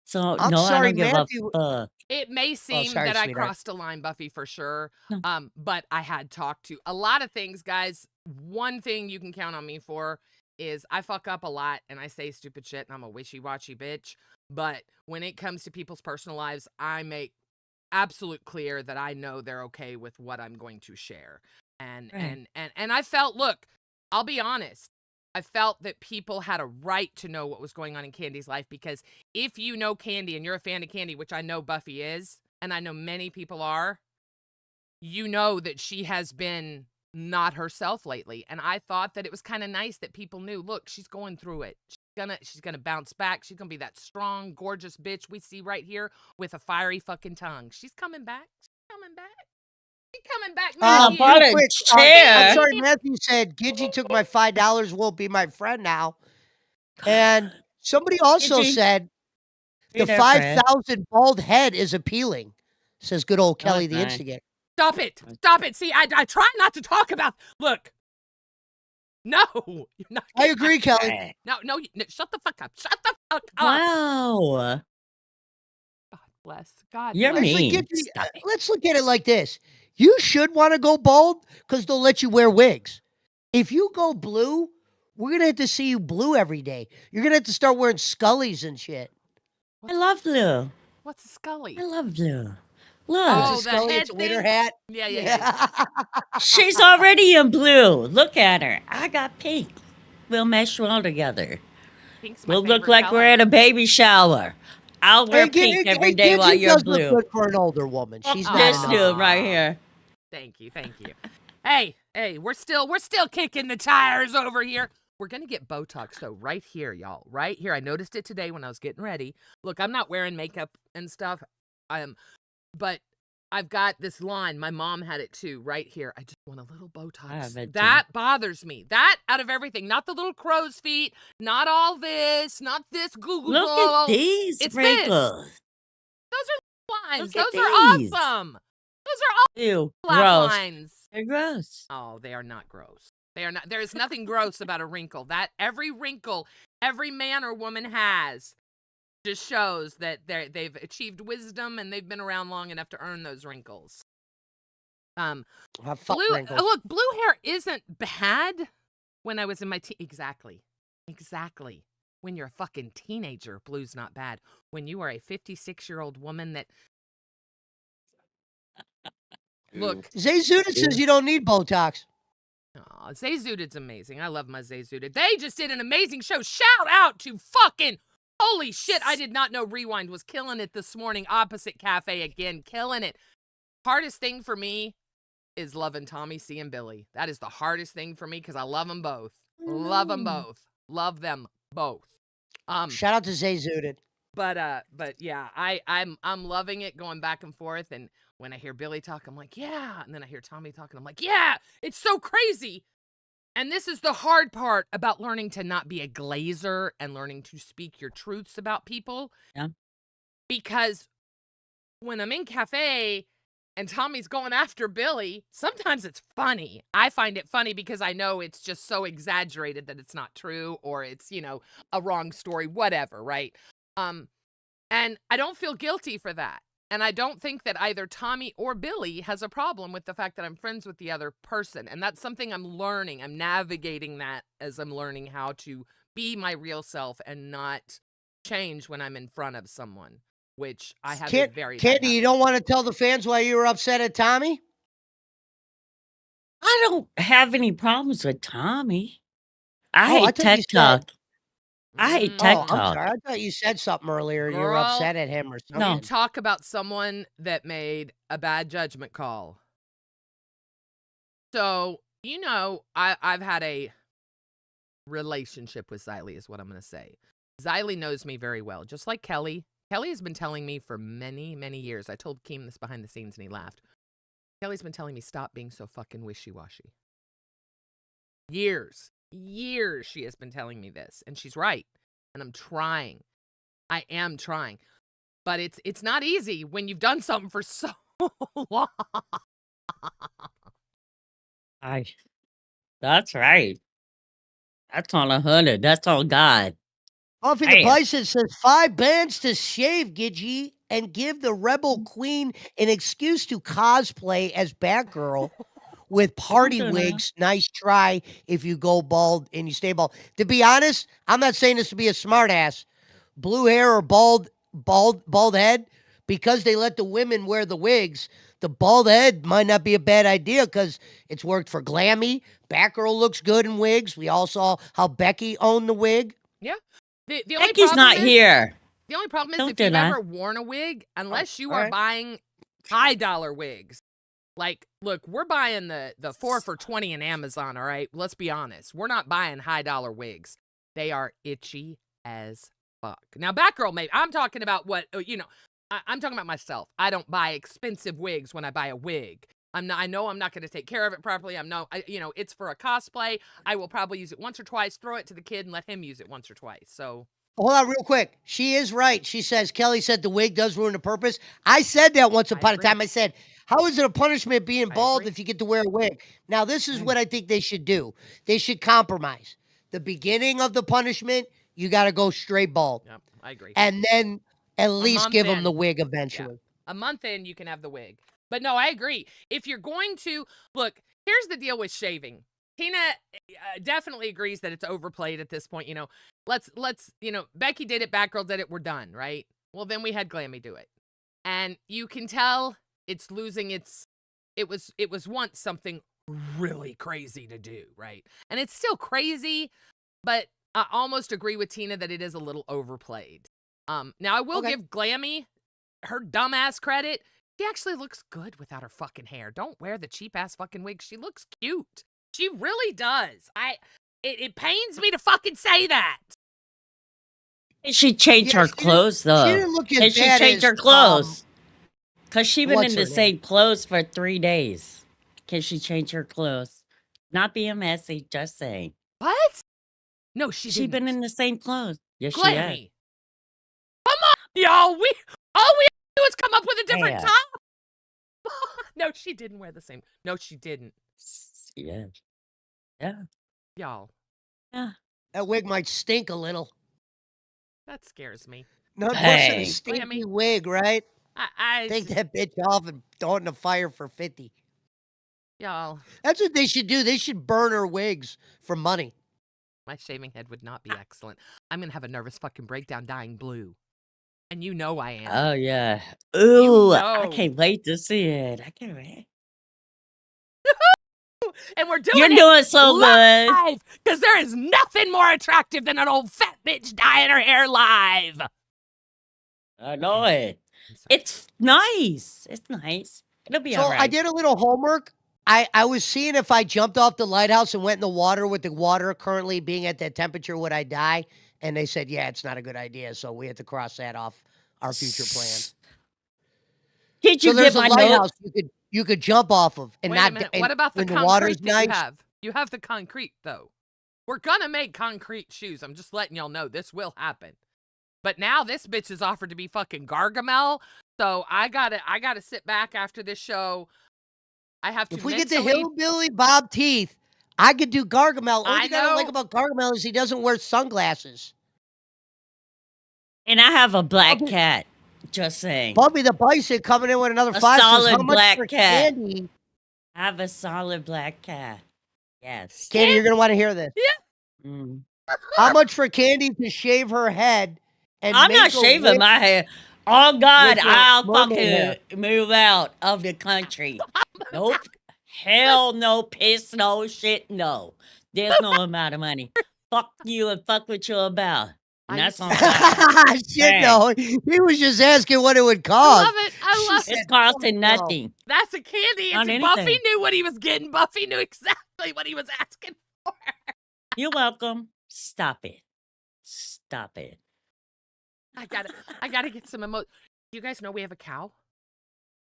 So I'm no, I sorry, don't give Matthew. a fuck. It may seem sorry, that I sweetheart. crossed a line, Buffy, for sure. No. But I had talked to a lot of things, guys. One thing you can count on me for is I fuck up a lot and I say stupid shit and I'm a wishy-washy bitch. But when it comes to people's personal lives, I make absolute clear that I know they're okay with what I'm going to share. And Right. and I felt, look, I'll be honest. I felt that people had a right to know what was going on in Candy's life, because if you know Candy and you're a fan of Candy, which I know Buffy is, and I know many people are, you know that she has been not herself lately. And I thought that it was kind of nice that people knew, look, she's going through it. She's gonna bounce back. She's gonna be that strong, gorgeous bitch we see right here with a fiery fucking tongue. She's coming back. She's coming back. She's coming back. Matthew. bought a Real quick, chair. I'm sorry, Matthew said Gidgy took my $5, won't be my friend now. And somebody also Gidgy, said be the there, Fred. 5,000 bald head is appealing, says good old No, Kelly it's the not. Instigator. Stop it. Stop it. See, I try not to talk about. Look. No, you're not. I agree, Kelly. Right. No, shut the fuck up. Shut the fuck up. Wow. God bless. God You're bless. Actually, mean. Gidgy, Stop it. let's look at it like this. You should want to go bald because they'll let you wear wigs. If you go blue, we're going to have to see you blue every day. You're going to have to start wearing Scullies and shit. I love blue. What's a Scully? I love blue. Oh, Look, it's Oh, a the Scully, head it's a winter thing? hat. Yeah. she's already in blue. Look at her. I got pink. We'll mesh well together. Pink's my We'll look favorite like color. we're at a baby shower. I'll wear Hey, pink every day while Gidgy you're does blue. look good for an older woman. Fuck She's Aw. not this enough. dude right here. Thank you. Hey, we're still kicking the tires over here. We're gonna get Botox though, right here, y'all. Right here. I noticed it today when I was getting ready. Look, I'm not wearing makeup and stuff. But I've got this line. My mom had it too, right here. I just want a little I Botox. have it too. That bothers me. That out of everything, not the little crow's feet, not all this, not this Google. Look at these It's wrinkles. Those are lines. Look at Those are these. awesome. Those are all Ew, laugh gross. lines. They're gross. Oh, they are not gross. They are not. There is nothing gross about a wrinkle. That every wrinkle every man or woman has just shows that they've achieved wisdom and they've been around long enough to earn those wrinkles. Wrinkles. Look, blue hair isn't bad when I was in my exactly. When you're a fucking teenager, blue's not bad. When you are a 56-year-old woman that look, Zay Zudit says you don't need Botox. Aw, Zay Zudit's amazing. I love my Zay Zudit. They just did an amazing show. Shout out to fucking holy shit! I did not know Rewind was killing it this morning. Opposite Cafe again, killing it. Hardest thing for me is loving Tommy C and Billy. That is the hardest thing for me because I love them both. Love them both. Love them both. Shout out to Zay Zudit. But yeah, I'm loving it going back and forth. And when I hear Billy talk, I'm like, yeah. And then I hear Tommy talk, and I'm like, yeah. It's so crazy. And this is the hard part about learning to not be a glazer and learning to speak your truths about people. Yeah. Because when I'm in Cafe and Tommy's going after Billy, sometimes it's funny. I find it funny because I know it's just so exaggerated that it's not true or it's, a wrong story, whatever, right? And I don't feel guilty for that. And I don't think that either Tommy or Billy has a problem with the fact that I'm friends with the other person. And that's something I'm learning. I'm navigating that as I'm learning how to be my real self and not change when I'm in front of someone, which I have a very Candy, you don't want to tell the fans why you were upset at Tommy? I don't have any problems with Tommy. I hate tech talk. I hate tech talk. I'm sorry. I thought you said something earlier. You were upset at him or something. You talk about someone that made a bad judgment call. So, I've had a relationship with Xylee is what I'm going to say. Xylee knows me very well, just like Kelly. Kelly has been telling me for many, many years. I told Keem this behind the scenes and he laughed. Kelly's been telling me stop being so fucking wishy-washy. Years she has been telling me this, and she's right. And I'm trying. I am trying. But it's not easy when you've done something for so long. That's right. That's on 100. That's on God. Coffee the Bison says 5 bands to shave Gidgy and give the Rebel Queen an excuse to cosplay as Batgirl with party wigs. Nice try if you go bald and you stay bald. To be honest, I'm not saying this to be a smartass. Blue hair or bald head, because they let the women wear the wigs, the bald head might not be a bad idea because it's worked for Glammy. Batgirl looks good in wigs. We all saw how Becky owned the wig. Yeah. The Becky's not here. The only problem is if you've ever worn a wig, unless you are buying high-dollar wigs. Like, look, we're buying the 4 for $20 in Amazon, all right? Let's be honest. We're not buying high-dollar wigs. They are itchy as fuck. Now, Batgirl, maybe. I'm talking about what, I'm talking about myself. I don't buy expensive wigs when I buy a wig. I know I'm not going to take care of it properly. It's for a cosplay. I will probably use it once or twice, throw it to the kid, and let him use it once or twice. So, hold on real quick. She is right. She says, Kelly said the wig does ruin the purpose. I said that once upon a time. I said, how is it a punishment being bald if you get to wear a wig? Now, this is what I think they should do. They should compromise. The beginning of the punishment, you got to go straight bald. Yep, I agree. And then at least give them the wig eventually. Yeah. A month in, you can have the wig. But no, I agree. If you're going to, look, here's the deal with shaving. Tina definitely agrees that it's overplayed at this point. Let's Becky did it, Batgirl did it, we're done, right? Well, then we had Glammy do it. And you can tell it's losing it was once something really crazy to do, right? And it's still crazy, but I almost agree with Tina that it is a little overplayed. Now I will give Glammy her dumbass credit. She actually looks good without her fucking hair. Don't wear the cheap-ass fucking wig. She looks cute. She really does. It pains me to fucking say that. She changed her clothes, though. She didn't look as bad she changed her clothes. Because she been in the same clothes for 3 days. Can she change her clothes? Not being messy, just saying. What? No, she didn't. She been in the same clothes. Yes, Glammy. She has. Come on, y'all. All we do is come up with a different top. No, she didn't wear the same. No, she didn't. Yeah. Yeah. Y'all, Yeah. That wig might stink a little. that scares me. Nothing worse than a Dang. stinky Glammy, wig, right? I Take just, that bitch off and throw it in the fire for 50. y'all, That's what they should do. They should burn her wigs for money. my shaving head would not be excellent. I'm gonna have a nervous fucking breakdown dying blue. And you know I am. Oh, yeah. You Ooh, I know. can't wait to see it. I can't wait. And we're You're doing it doing so good. live because there is nothing more attractive than an old fat bitch dyeing her hair live. I know it. I'm sorry. It's nice. It's nice. It'll be So all right. I did a little homework. I was seeing if I jumped off the lighthouse and went in the water with the water currently being at that temperature, would I die? And they said, yeah, it's not a good idea. So we had to cross that off our future plan. Did So you there's get a my lighthouse note? you could jump off of and Wait a not. minute. And What about the when the water's concrete that you nice? have? You have the concrete, though. We're gonna make concrete shoes. I'm just letting y'all know this will happen. But now this bitch is offered to be fucking Gargamel. So I gotta sit back after this show. I have to If we get the mentally- hillbilly Bob Teeth, I could do Gargamel. Only I thing I don't like know. about Gargamel is he doesn't wear sunglasses. And I have a black Bubby- cat. Just saying. Bubby the Bison coming in with another A 5 says, solid how much black for cat. candy? I have a solid black cat. Yes. Candy, you're gonna want to hear this. Mm. How much for Candy to shave her head and I'm make not a shaving wig my hair. Oh God, with your I'll mermaid fucking move out of the country. Nope. Hell no, piss no, shit no. There's no amount of money. Fuck you and fuck what you're about. And I that's on used God. Shit, Dang. no. He was just asking what it would I cost. love it. I She love said, it. It's costing "Fuck no." nothing. That's a candy. Not It's Buffy anything. knew what he was getting. Buffy knew exactly what he was asking for. You're welcome. Stop it. Stop it. I gotta get some You guys know we have a cow?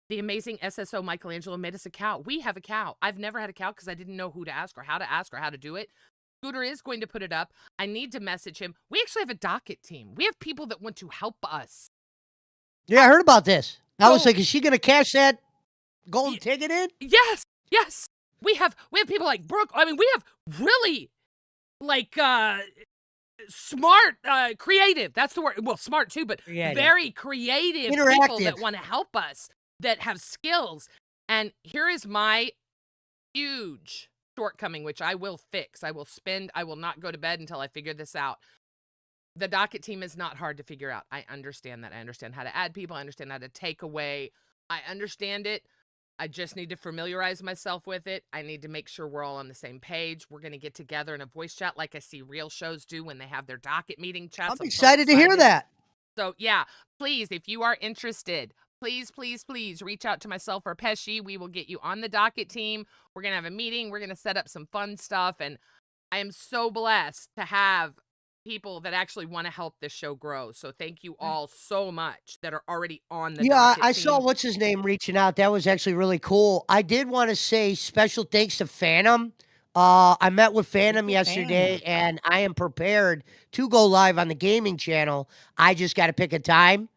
The amazing SSO Michelangelo made us a cow. We have a cow. I've never had a cow because I didn't know who to ask or how to do it. Scooter is going to put it up. I need to message him. We actually have a docket team. We have people that want to help us. Yeah, I heard about this. I was So- like, is she gonna cash that golden ticket in? Yes, yes. We have people like Brooke. I mean, we have really like smart, creative. That's the word. Well, smart too, but Creative. very creative people that Interactive. want to help us, that have skills. And here is my huge shortcoming, which I will fix. I will not go to bed until I figure this out. The docket team is not hard to figure out. I understand that. I understand how to add people. I understand how to take away. I understand it. I just need to familiarize myself with it. I need to make sure we're all on the same page. We're going to get together in a voice chat like I see real shows do when they have their docket meeting chats. I'm so excited to hear excited. that. So, yeah, please, if you are interested, please reach out to myself or Pesci. We will get you on the docket team. We're going to have a meeting. We're going to set up some fun stuff. And I am so blessed to have people that actually want to help this show grow. So thank you all so much that are already on the Yeah, docket I team. saw what's his name reaching out. That was actually really cool. I did want to say special thanks to Phantom. I met with Phantom you, yesterday, and I am prepared to go live on the gaming channel. I just got to pick a time.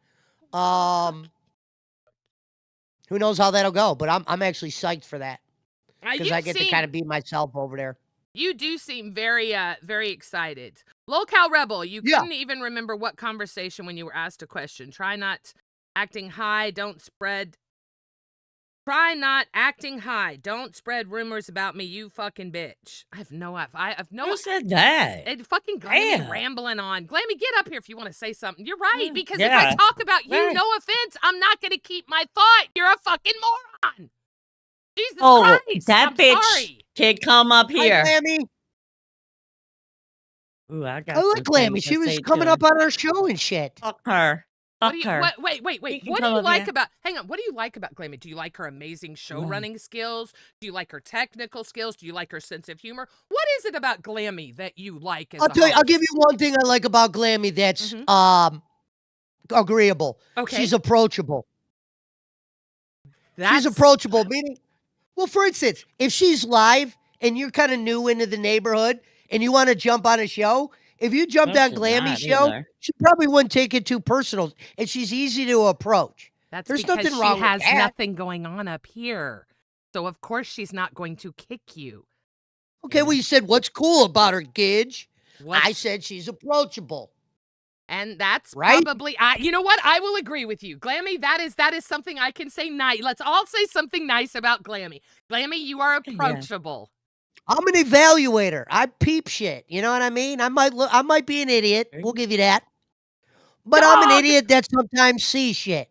Who knows how that'll go? But I'm actually psyched for that because I get to kind of be myself over there. You do seem very very excited. Lolcow Rebel, you Yeah. couldn't even remember what conversation when you were asked a question. Try not acting high. Don't spread rumors about me, you fucking bitch. I have no Who said that? And fucking Glammy Damn. rambling on. Glammy, get up here if you want to say something. You're right, because if Yeah. I talk about you, Right. no offense, I'm not going to keep my thought. You're a fucking moron. Jesus Oh, Christ. that I'm bitch sorry. can come up Hi, here. Glammy. Ooh, I got I some like Glammy. things She to was say coming to up her. on our show and shit. Fuck her. Fuck her. Wait. She What can do come you up like here. about, hang on, what do you like about Glammy? Do you like her amazing show running skills? Do you like her technical skills? Do you like her sense of humor? What is it about Glammy that you like as I'll a tell you. I'll host? give you one thing I like about Glammy that's agreeable. Okay. She's approachable. That's She's approachable, meaning, well, for instance, if she's live and you're kind of new into the neighborhood and you want to jump on a show, if you jumped No, on she's Glammy's not show, either. she probably wouldn't take it too personal, and she's easy to approach. That's There's because nothing she wrong with has that. nothing going on up here. So of course she's not going to kick you. Okay, well, you said, "What's cool about her, Gidge?" I What's said she's approachable, and that's right? probably you know what? I will agree with you. Glammy, that is something I can say nice. Let's all say something nice about Glammy. Glammy, you are Yeah. approachable. I'm an evaluator. I peep shit. You know what I mean? I might be an idiot. We'll give you that. But I'm an Dog! idiot that sometimes sees shit.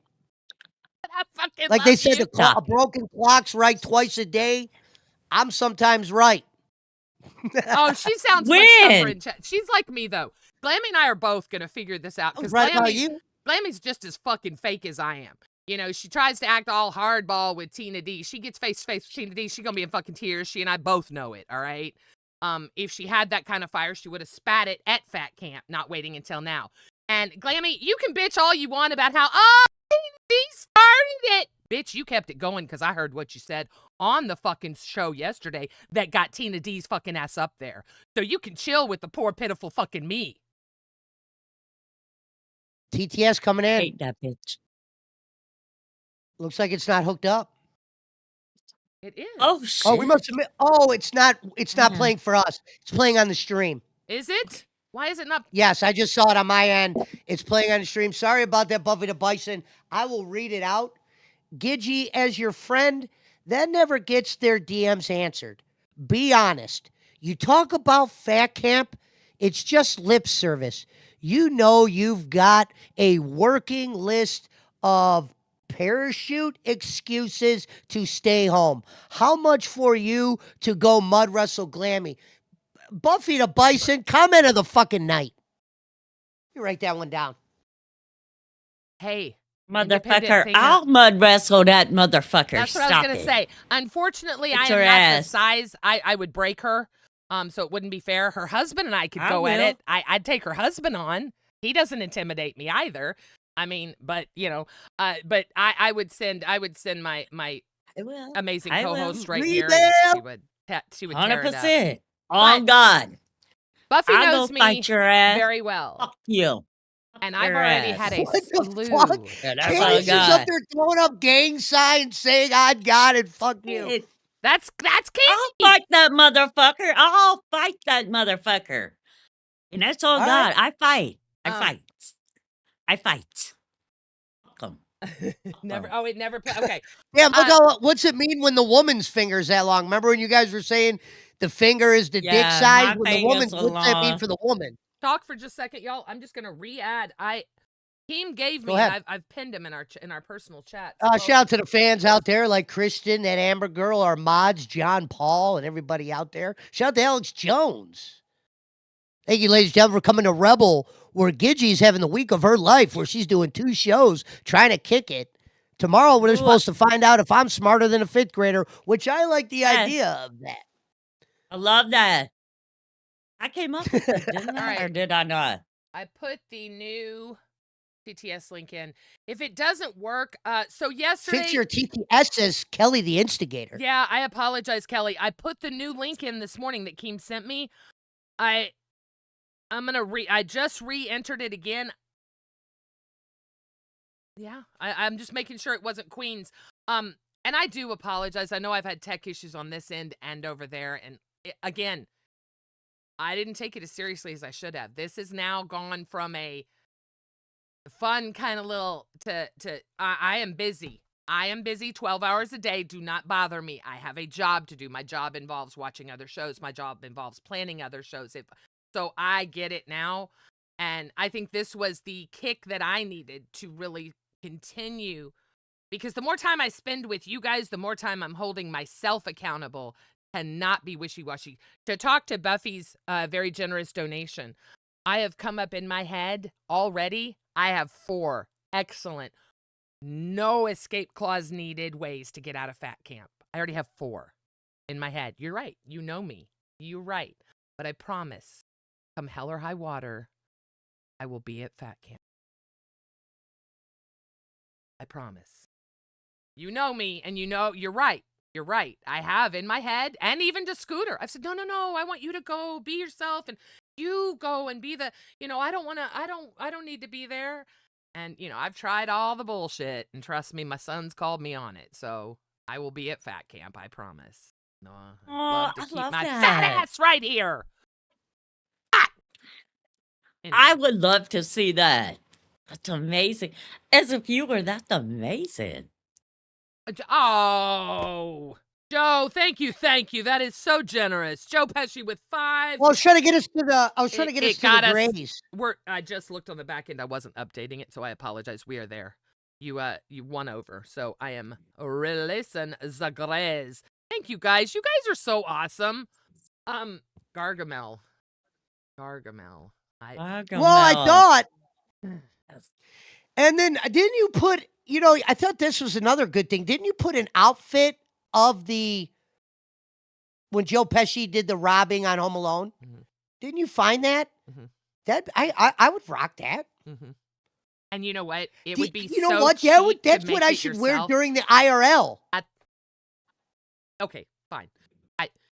I fucking Like they love said, you. a Stop. broken clock's right twice a day. I'm sometimes right. Oh, she sounds much tougher When? in chat. She's like me though. Glammy and I are both gonna figure this out I was because right about you. Glammy's just as fucking fake as I am. You know, she tries to act all hardball with Tina D. She gets face to face with Tina D. She gonna be in fucking tears. She and I both know it. All right. If she had that kind of fire, she would have spat it at Fat Camp, not waiting until now. And Glammy, you can bitch all you want about how Tina D started it. Bitch, you kept it going because I heard what you said on the fucking show yesterday that got Tina D's fucking ass up there. So you can chill with the poor, pitiful fucking me. TTS coming in. Hate that bitch. Looks like it's not hooked up. It is. Oh shit. Oh, we must admit. Oh, it's not Yeah. playing for us. It's playing on the stream. Is it? Why is it not? Yes, I just saw it on my end. It's playing on the stream. Sorry about that, Buffy the Bison. I will read it out. Gidgy, as your friend, that never gets their DMs answered. Be honest. You talk about Fat Camp, it's just lip service. You know you've got a working list of parachute excuses to stay home. How much for you to go mud wrestle Glammy? Buffy the Bison, comment of the fucking night. You write that one down. Hey, independent Motherfucker, thing I'll mud wrestle that motherfucker. That's what I was gonna say. Unfortunately, Get I your am not the ass. size. I would break her. So it wouldn't be fair. Her husband and I could I go at will. it. I'd take her husband on. He doesn't intimidate me either. I mean, but you know, but I would send my I will. amazing I co-host will. right Read here. them. And she would tear it up. 100%. On God. Buffy I'll knows go me fight your ass. very well, Fuck you. and Fuck I've your already ass. had a What the slew. fuck? Yeah, that's Candace all is up God. there throwing up gang signs saying, "I got it, fuck you." It- That's I'll Candy. fight that motherfucker. I'll fight that motherfucker. And that's all All God. right. I fight. I Um, fight. I fight. Fuck 'em. Never. Oh, it never. Okay. Yeah, look how, what's it mean when the woman's finger's that long? Remember when you guys were saying the finger is the dick Yeah, size? my When the woman, finger's so what's that mean long. for the woman? Talk for just a second, y'all. I'm just gonna re-add. Team gave Go me. ahead. And I've pinned him in our personal chat. Shout out to the fans out there like Kristen, that Amber girl, our mods, John Paul, and everybody out there. Shout out to Alex Jones. Thank you, ladies and gentlemen, for coming to Rebel, where Gidgy's having the week of her life, where she's doing 2 shows, trying to kick it. Tomorrow, we're Ooh. supposed to find out if I'm smarter than a 5th grader, which I like the Yes. idea of that. I love that. I came up with it, didn't I? All right. Or did I not? I put the new TTS link in. If it doesn't work, so yesterday. Fix your TTS, says Kelly the Instigator. Yeah, I apologize, Kelly. I put the new link in this morning that Keem sent me. I just re-entered it again. Yeah, I'm just making sure it wasn't Queens. And I do apologize. I know I've had tech issues on this end and over there. And again, I didn't take it as seriously as I should have. This has now gone from a fun kind of little to I am busy. I am busy 12 hours a day. Do not bother me. I have a job to do. My job involves watching other shows. My job involves planning other shows. So I get it now. And I think this was the kick that I needed to really continue, because the more time I spend with you guys, the more time I'm holding myself accountable to not be wishy-washy. To talk to Buffy's very generous donation, I have come up in my head already. I have 4 excellent, no escape clause needed ways to get out of Fat Camp. I already have 4 in my head. You're right. You know me. You're right. But I promise, come hell or high water, I will be at Fat Camp. I promise. You know me, and you know you're right. You're right. I have in my head, and even to Scooter, I've said, no, I want you to go be yourself, and you go and be the, I don't need to be there. And, I've tried all the bullshit, and trust me, my son's called me on it. So I will be at Fat Camp, I promise. No, I'd Oh, love to I keep love my fat that. ass right here. I Anyway. would love to see that. That's amazing. As a viewer, that's amazing. Oh, Joe, thank you. That is so generous. Joe Pesci with 5. Well, I was trying to get us to the. I was trying to get us It to the got us. Grays. I just looked on the back end. I wasn't updating it, so I apologize. We are there. You won over. So I am releasing the Grays. Thank you guys. You guys are so awesome. Gargamel. Well, I Gargamel. thought, Yes. and then didn't you put? You know, I thought this was another good thing. Didn't you put an outfit of the when Joe Pesci did the robbing on Home Alone? Mhm. Didn't you find that? Mhm. That I would rock that. And you know what? It Do- would be you know so what? cheap That's to what make I it should wear yourself. during the IRL. Okay, fine.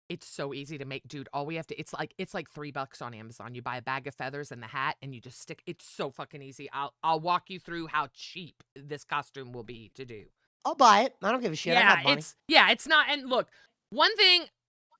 It's so easy to make, dude. All we have to it's like $3 on Amazon. You buy a bag of feathers and the hat and you just stick. It's so fucking easy. I'll walk you through how cheap this costume will be to do. I'll buy it. I don't give a shit. I got money. It's not. And look, one thing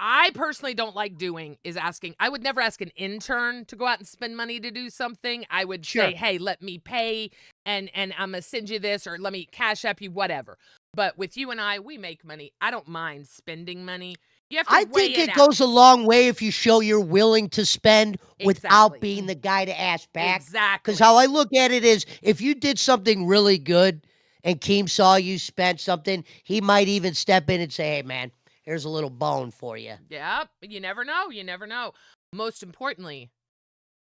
I personally don't like doing is asking. I would never ask an intern to go out and spend money to do something. I would say, hey, let me pay and I'm gonna send you this, or let me cash app you, whatever. But with you and I, we make money. I don't mind spending money. You have to I weigh think it it out. goes a long way if you show you're willing to spend without Exactly. being the guy to ask back. Exactly. Because how I look at it is, if you did something really good and Keem saw you spent something, he might even step in and say, hey, man, here's a little bone for you. Yep. You never know. You never know. Most importantly,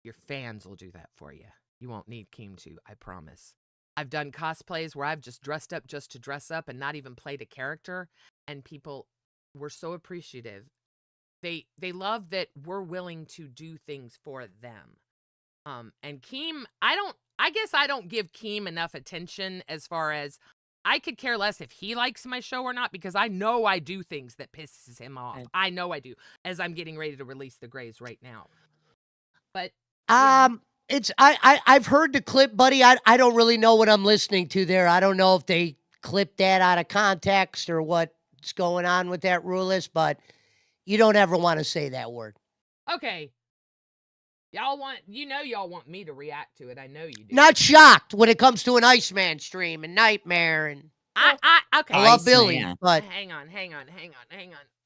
your fans will do that for you. You won't need Keem to, I promise. I've done cosplays where I've just dressed up just to dress up and not even played a character, and people were so appreciative. They love that we're willing to do things for them. And Keem, I guess I don't give Keem enough attention, as far as I could care less if he likes my show or not, because I know I do things that pisses him off. Right. I know I do, as I'm getting ready to release the Grays right now. But I've heard the clip, buddy. I don't really know what I'm listening to there. I don't know if they clipped that out of context or what's going on with that rule list, but you don't ever want to say that word. okay. Y'all want me to react to it. I know you do. Not shocked when it comes to an Iceman stream and Nightmare, and okay. I love Billy, Iceman. but hang on.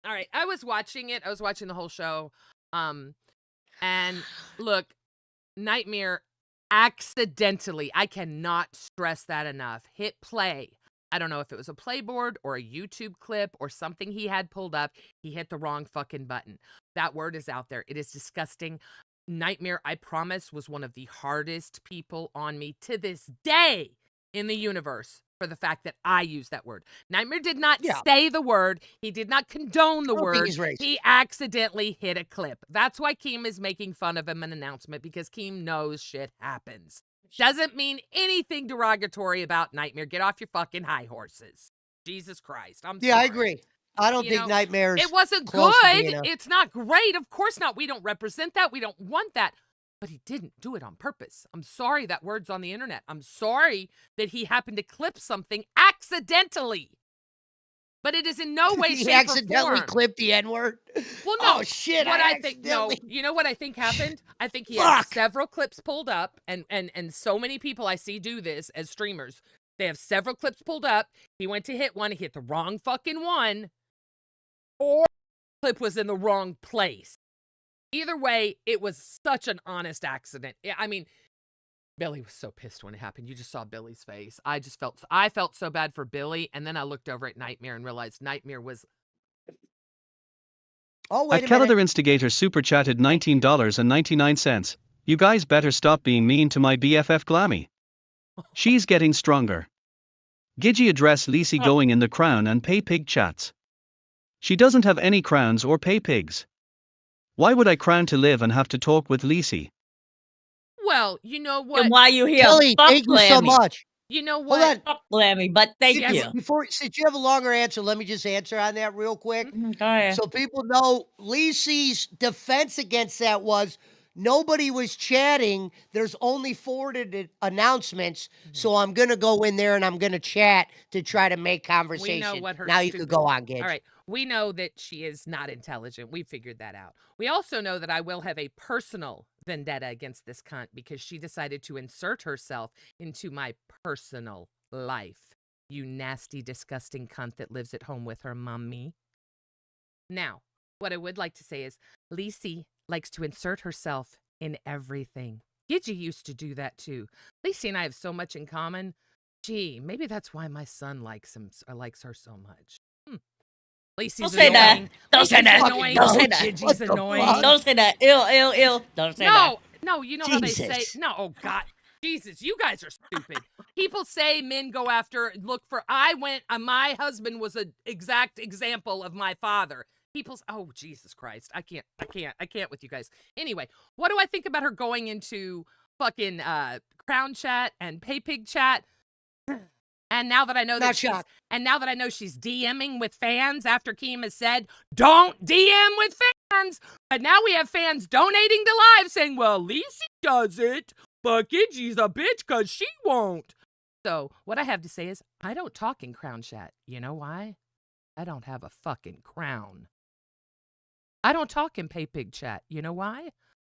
All right, I was watching it. I was watching the whole show. And look, Nightmare accidentally, I cannot stress that enough, hit play. I don't know if it was a playboard or a YouTube clip or something he had pulled up. He hit the wrong fucking button. That word is out there. It is disgusting. Nightmare, I promise, was one of the hardest people on me to this day in the universe for the fact that I used that word. Nightmare did not say the word. He did not condone the word. He accidentally hit a clip. That's why Keem is making fun of him in an announcement, because Keem knows shit happens. Doesn't mean anything derogatory about Nightmare. Get off your fucking high horses. Jesus Christ. I'm sorry. I agree. I don't think Nightmare's It wasn't close to good. being a- It's not great. Of course not. We don't represent that. We don't want that. But he didn't do it on purpose. I'm sorry that word's on the internet. I'm sorry that he happened to clip something accidentally. But it is in no way, he shape, accidentally or form. clipped the N-word. Well, no. Oh shit! What I I think, no. You know what I think happened? I think he Fuck. had several clips pulled up, and so many people I see do this as streamers. They have several clips pulled up. He went to hit one, he hit the wrong fucking one, or the clip was in the wrong place. Either way, it was such an honest accident. I mean, Billy was so pissed when it happened. You just saw Billy's face. I felt so bad for Billy, and then I looked over at Nightmare and realized Nightmare was... Oh, wait a minute. Calendar Instigator super chatted $19.99. You guys better stop being mean to my BFF Glammy. She's getting stronger. Gidgy address Lisi going in the crown and pay pig chats. She doesn't have any crowns or pay pigs. Why would I crown to live and have to talk with Lisi? Well, you know what? And why you here? Kelly, Fuck thank you so Glammy. much. You know Hold what? on. Fuck Glammy, but thank you. Since you have a longer answer, let me just answer on that real quick. Go ahead. So people know Lisi's defense against that was nobody was chatting. There's only forwarded announcements. So I'm going to go in there and I'm going to chat to try to make conversation. We know what her now you can go on, Gidge. All right. We know that she is not intelligent. We figured that out. We also know that I will have a personal vendetta against this cunt because she decided to insert herself into my personal life. You nasty, disgusting cunt that lives at home with her mommy. Now, what I would like to say is Lacey likes to insert herself in everything. Gidgy used to do that too. Lacey and I have so much in common. Gee, maybe that's why my son likes her so much. Lacey's annoying. Don't say that. Annoying. Don't say that. Gidgy's annoying. Don't say that. Ill. Don't say that. No, you know how they say. No, oh God. Jesus, you guys are stupid. People say men go after, look for, my husband was an exact example of my father. Oh, Jesus Christ. I can't with you guys. Anyway, what do I think about her going into fucking Crown Chat and PayPig Chat? And now that I know that she's DMing with fans after Keem has said, don't DM with fans. But now we have fans donating to live saying, well, Lacey does it, but Gidgy's a bitch because she won't. So what I have to say is, I don't talk in Crown Chat. You know why? I don't have a fucking crown. I don't talk in PayPig Chat. You know why?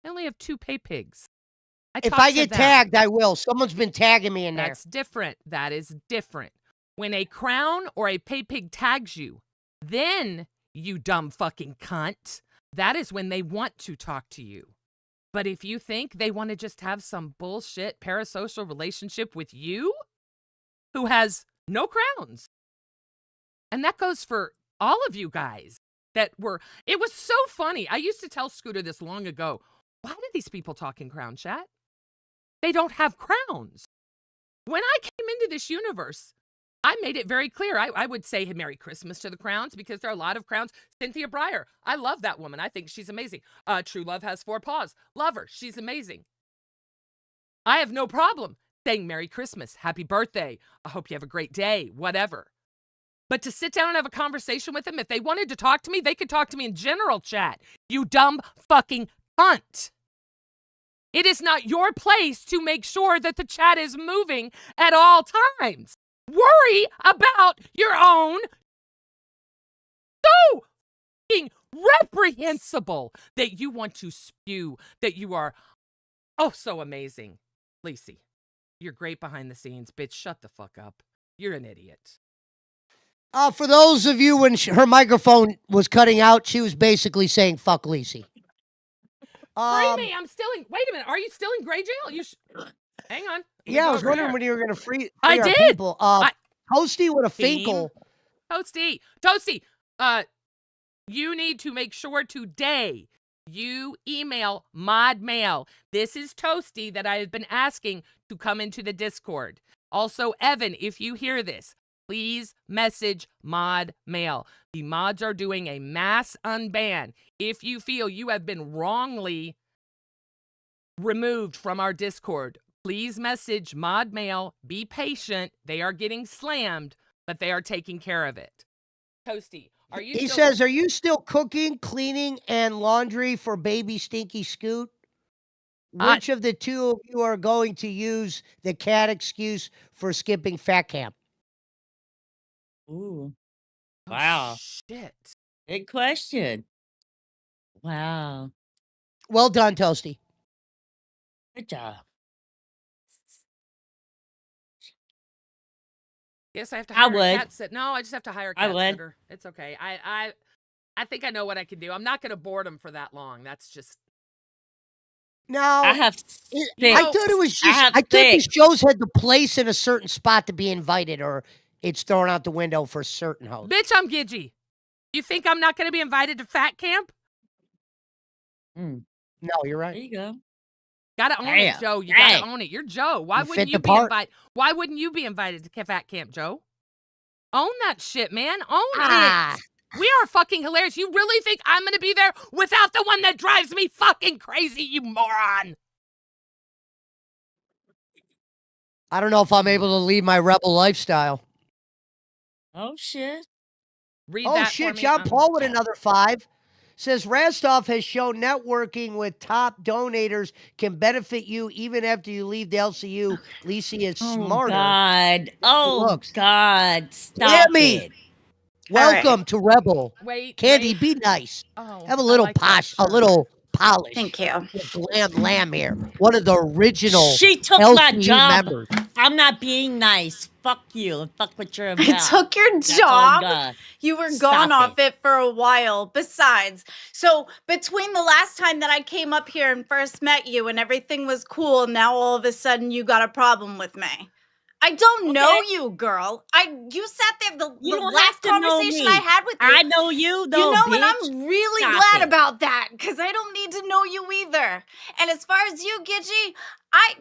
I only have 2 PayPigs. If I get tagged, I will. Someone's been tagging me in there. That's different. That is different. When a crown or a PayPig tags you, then you dumb fucking cunt, that is when they want to talk to you. But if you think they want to just have some bullshit parasocial relationship with you, who has no crowns, and that goes for all of you guys it was so funny. I used to tell Scooter this long ago. Why do these people talk in Crown Chat? They don't have crowns. When I came into this universe, I made it very clear. I would say Merry Christmas to the crowns because there are a lot of crowns. Cynthia Breyer, I love that woman. I think she's amazing. True Love Has 4 Paws. Love her. She's amazing. I have no problem saying Merry Christmas, Happy Birthday. I hope you have a great day, whatever. But to sit down and have a conversation with them, if they wanted to talk to me, they could talk to me in general chat. You dumb fucking cunt. It is not your place to make sure that the chat is moving at all times. Worry about your own. So fucking reprehensible that you want to spew that you are so amazing. Lacey, you're great behind the scenes. Bitch, shut the fuck up. You're an idiot. For those of you when her microphone was cutting out, she was basically saying fuck Lacey. Free me! I'm still in. Wait a minute. Are you still in gray jail? Hang on. Yeah, I was wondering when you were going to free I our did. People. Toasty with a Finkel. Toasty. You need to make sure today you email Mod Mail. This is Toasty that I have been asking to come into the Discord. Also, Evan, if you hear this, please message Mod Mail. The mods are doing a mass unban. If you feel you have been wrongly removed from our Discord, please message Mod Mail. Be patient. They are getting slammed, but they are taking care of it. Toasty, He says, are you still cooking, cleaning, and laundry for baby Stinky Scoot? Which of the two of you are going to use the cat excuse for skipping fat camp? Ooh. Wow. Shit. Good question. Wow. Well done, Toasty. Good job. Yes, I have to hire a cat sitter. No, I just have to hire a cat sitter. It's okay. I think I know what I can do. I'm not going to board them for that long. That's just. No, I have. I thought it was just. I thought these shows had to place in a certain spot to be invited, or it's thrown out the window for certain hosts. Bitch, I'm Gidgy. You think I'm not going to be invited to Fat Camp? No, you're right. There you go. Gotta own it, Joe. You gotta own it. You're Joe. Why wouldn't you be invited? Why wouldn't you be invited to Fat Camp, Joe? Own that shit, man. Own it. We are fucking hilarious. You really think I'm gonna be there without the one that drives me fucking crazy, you moron? I don't know if I'm able to lead my rebel lifestyle. Oh shit. Read that shit, for me. John Paul with another 5. Says Rastov has shown networking with top donators can benefit you even after you leave the LCU. Lacey is smarter. God. Oh, God. Stop it. Welcome to Rebel. Wait, Candy, wait. be nice. Oh, Have a I little like that posh, a shirt. little polish. Thank you. With Glam Lamb here. One of the original She took my LCU job. members. I'm not being nice. Fuck you and fuck what you're I about. took your That's on job. God. You were Stop gone off it. it for a while. Besides, so between the last time that I came up here and first met you and everything was cool, now all of a sudden you got a problem with me. I don't know Okay. you, girl. You sat there You the don't last have to know conversation me. I had with you. I know you, though, You know, bitch. and I'm really Stop glad it. about that because I don't need to know you either. And as far as you, Gidgy, I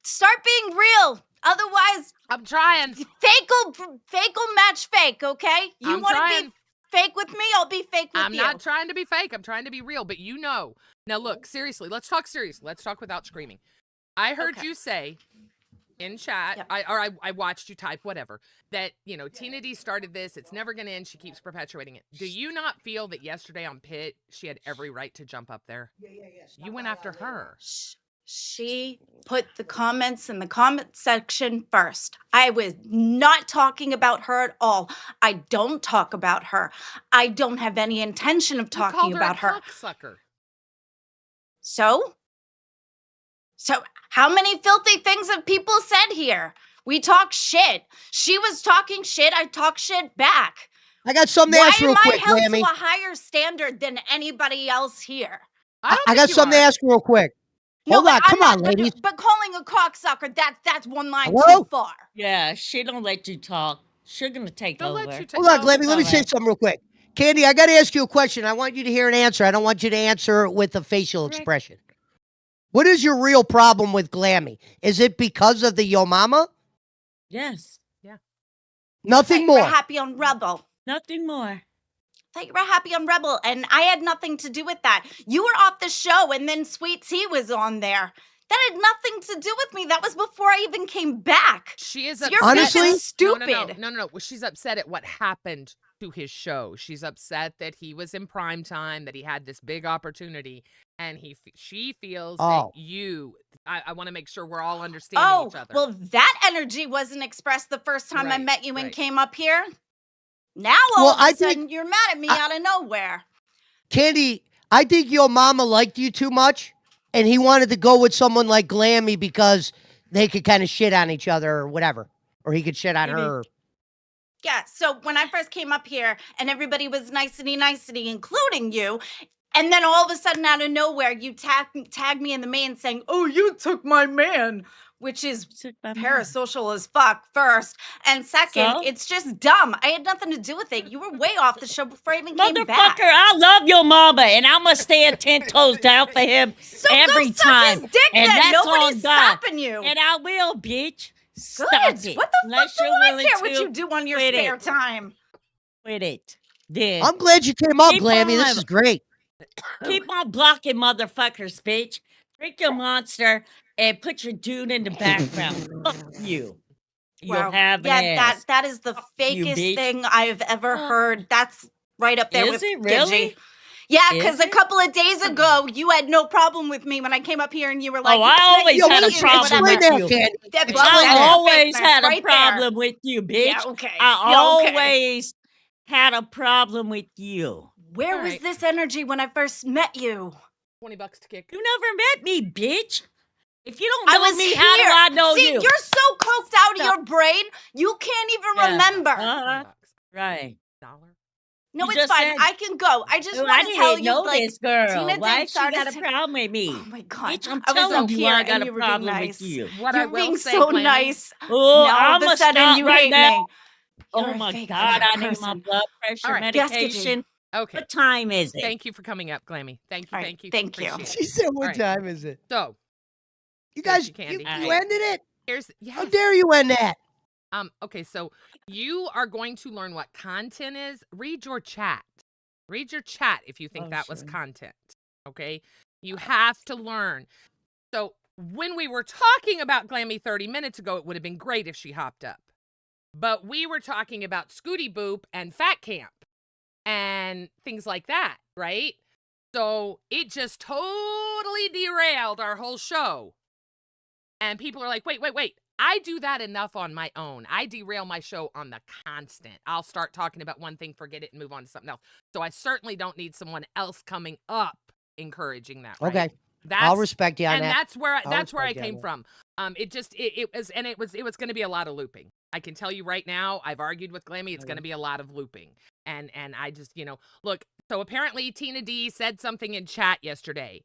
start being real. Otherwise, I'm trying. fake'll match fake, okay? You I'm want to trying. be fake with me? I'll be fake with I'm you. not trying to be fake. I'm trying to be real. But you know. Now, look, seriously. Let's talk seriously. Let's talk without screaming. I heard Okay. you say in chat, Yep. I watched you type, whatever, that, you know, Tina D started this. It's never going to end. She keeps perpetuating it. Do you not feel that yesterday on Pit, she had every right to jump up there? Yeah. You went after her. She put the comments in the comment section first. I was not talking about her at all. I don't talk about her. I don't have any intention of You called talking her about a her. cocksucker. So how many filthy things have people said here? We talk shit. She was talking shit. I talk shit back. I got something to Why ask real am I quick, held Lammy. to a higher standard than anybody else here? I got something to ask real quick. No, Hold on, but come on, ladies. But calling a cocksucker, that's one line Hello? too far. Yeah, she don't let you talk. She's gonna take Don't over. let you take. Hold on, No, Lammy. Let me it's say alright. something real quick. Candy, I got to ask you a question. I want you to hear an answer. I don't want you to answer with a facial Correct. expression. What is your real problem with Glammy? Is it because of the Yo Mama? Yes, Nothing Thought you were more. happy on Rebel. nothing more. Thought you were happy on Rebel, and I had nothing to do with that. You were off the show, and then Sweet Tea was on there. That had nothing to do with me. That was before I even came back. She is So upset. your beef Honestly? is stupid. No. Well, she's upset at what happened to his show. She's upset that he was in prime time, that he had this big opportunity, and she feels Oh. that you. I want to make sure we're all understanding each other. Well, that energy wasn't expressed the first time I Right, met you and right. came up here. Now all Well, of a I think- sudden you're mad at me out of nowhere. Candy, I think Yo Mama liked you too much, and he wanted to go with someone like Glammy because they could kind of shit on each other or whatever. Or he could shit on Maybe. her. Yeah, so when I first came up here and everybody was nicety, including you, and then all of a sudden out of nowhere you tag me in the main saying, "Oh, you took my man," which is Took my man. parasocial as fuck first. And second, So? it's just dumb. I had nothing to do with it. You were way off the show before I even came back. Motherfucker, I love your mama, and I'm gonna stand 10 toes down for him So every go suck time. his dick and then. that's Nobody's on God. stopping you. And I will, bitch. Stop Good. it. What the Unless fuck do you're I willing care what to you do on your quit spare it. time? Quit it. Then I'm glad you came up, Keep Glammy. This on. is great. keep on blocking motherfuckers, bitch. Drink your monster and put your dude in the background. Fuck you. You'll Wow. have an ass. that is the you, fakest bitch. thing I've ever Fuck. heard. That's right up there Is with it Gidgy. really? Yeah, Is because a it? couple of days ago, you had no problem with me when I came up here and you were like, Oh, I "It's always nice Yo, to had a meet you," problem explain with that, you. Candy. That- Explain well, I that's that. always fakeness had a right there. problem with you, bitch. Yeah, okay. I Yeah, okay. always had a problem with you. Where was Alright. this energy when I first met you? $20 to kick. You never met me, bitch. If you don't I know was me, here. how do I know See, you? you're so coked out of Stop. your brain, you can't even Yeah. remember. $20. Right. Dollar. No, You it's just fine. said- I can go. I just Oh, I want to tell didn't you, know like, this girl. Tina Why did she start got us- a problem with me? Oh my god! Bitch, I'm I was telling up you here I and got you a were being problem nice. with you. What I You're will being say, so Glammy, nice. Oh, Now all I'm of a gonna sudden stop you right hate now. me. Oh You're a my fake God, I need my person. blood pressure Alright. Yes, Gidgy. medication. Okay. What time is it? Thank you for coming up, Glammy. Thank you, All right, thank you. thank you. Appreciate it. She said, what Alright. time is it? So, You Thank guys, you, Candy. you Alright. ended it? here's How yes. dare you end that? Okay, so you are going to learn what content is. Read your chat. Read your chat if you think Oh, that was sure. content. Okay? You have to learn. So when we were talking about Glammy 30 minutes ago, it would have been great if she hopped up. But we were talking about Scooty Boop and Fat Camp and things like that, right? So it just totally derailed our whole show. And people are like, wait. I do that enough on my own. I derail my show on the constant. I'll start talking about one thing, forget it, and move on to something else. So I certainly don't need someone else coming up encouraging that. Right? Okay. That's, I'll respect you on and that. that's where I respect you on came that. from. It was going to be a lot of looping. I can tell you right now. I've argued with Glammy. It's going to be a lot of looping, and I just look. So apparently Tina D said something in chat yesterday.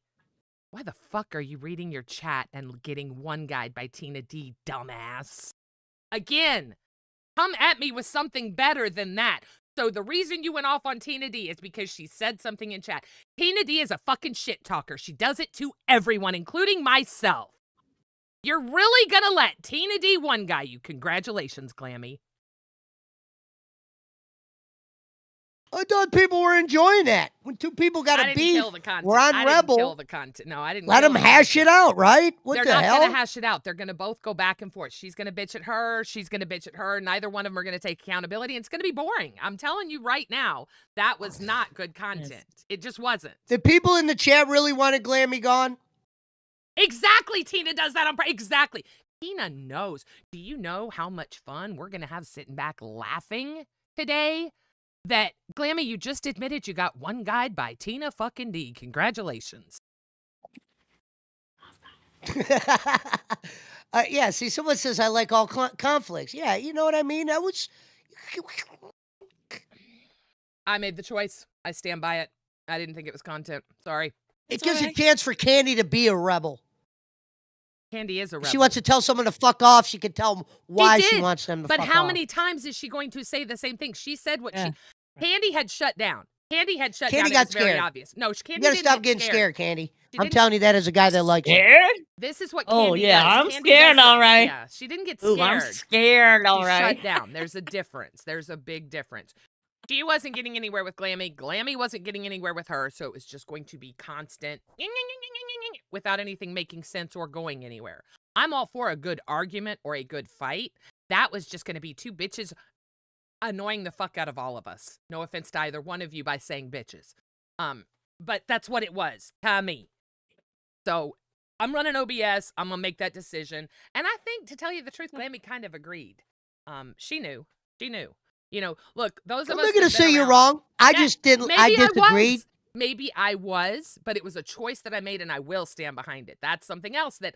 Why the fuck are you reading your chat and getting one guide by Tina D, dumbass? Again, come at me with something better than that. So the reason you went off on Tina D is because she said something in chat. Tina D is a fucking shit talker. She does it to everyone, including myself. You're really gonna let Tina D one guy you? Congratulations, Glammy. I thought people were enjoying that. When two people got a beef, kill the content. we're on I Rebel. Didn't kill the content. No, I didn't. Let them hash it out, right? What They're the hell? not going to hash it out. They're going to both go back and forth. She's going to bitch at her. She's going to bitch at her. Neither one of them are going to take accountability. And it's going to be boring. I'm telling you right now, that was not good content. It just wasn't. The people in the chat really wanted Glammy gone? Exactly. Tina does that on purpose. Exactly. Tina knows. Do you know how much fun we're going to have sitting back laughing today? That, Glammy, you just admitted you got one guide by Tina fucking D. Congratulations. Yeah, see, someone says I like all conflicts. Yeah, you know what I mean? I made the choice. I stand by it. I didn't think it was content. Sorry. It gives a chance for Candy to be a rebel. Candy is a rebel. She wants to tell someone to fuck off. She can tell them why she wants them to fuck off. But how many times is she going to say the same thing? She said what Candy had shut down. Candy had shut down. Candy got scared. Very obvious. No, Candy you gotta stop getting scared, Candy. I'm telling you that as a guy that likes you. This is what Candy does. I'm Candy scared, all right. Yeah, she didn't get scared. Ooh, I'm scared, all right. Shut down. There's a difference. There's a big difference. She wasn't getting anywhere with Glammy. Glammy wasn't getting anywhere with her, so it was just going to be constant without anything making sense or going anywhere. I'm all for a good argument or a good fight. That was just going to be two bitches annoying the fuck out of all of us. No offense to either one of you by saying bitches. But that's what it was to me. So I'm running OBS. I'm going to make that decision. And I think, to tell you the truth, Glammy kind of agreed. She knew. You know, look, those of us. I'm not going to say you're wrong. I just didn't. I disagreed. Maybe I was, but it was a choice that I made, and I will stand behind it. That's something else that,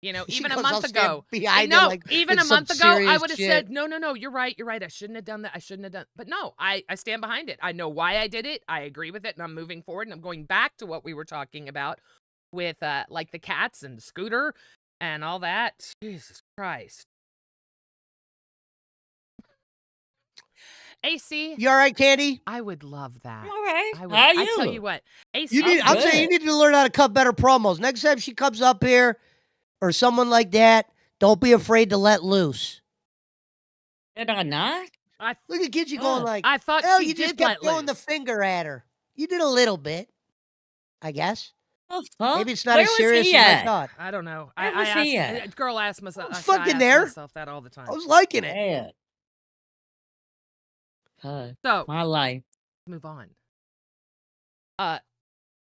even a month ago. Even a month ago, I would have said, no, you're right. I shouldn't have done that. But no, I stand behind it. I know why I did it. I agree with it, and I'm moving forward, and I'm going back to what we were talking about with, like the cats and the scooter and all that. Jesus Christ. AC, you all right, Candy? I would love that. All right. I tell you what, AC, I'm saying you need to learn how to cut better promos. Next time she comes up here or someone like that, don't be afraid to let loose. Did I not? Look at Gidgy going like, I thought oh, she you did just kept throwing the finger at her. You did a little bit, I guess. Oh, fuck. Maybe it's not as serious as I thought. I don't know. Where was he at? Girl asked myself. I was fucking there. Myself that all the time. I was liking it. So my life. Move on.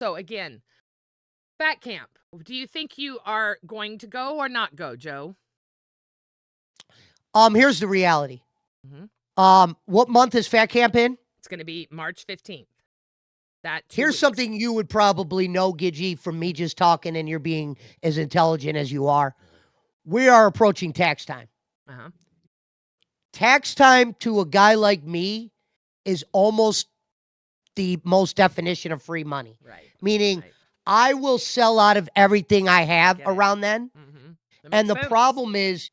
So again, Fat Camp. Do you think you are going to go or not go, Joe? Here's the reality. What month is Fat Camp in? It's going to be March 15th. Here's something you would probably know, Gidgy, from me just talking and you're being as intelligent as you are. We are approaching tax time. Tax time to a guy like me is almost the most definition of free money. Right. Meaning I will sell out of everything I have around then. And the problem is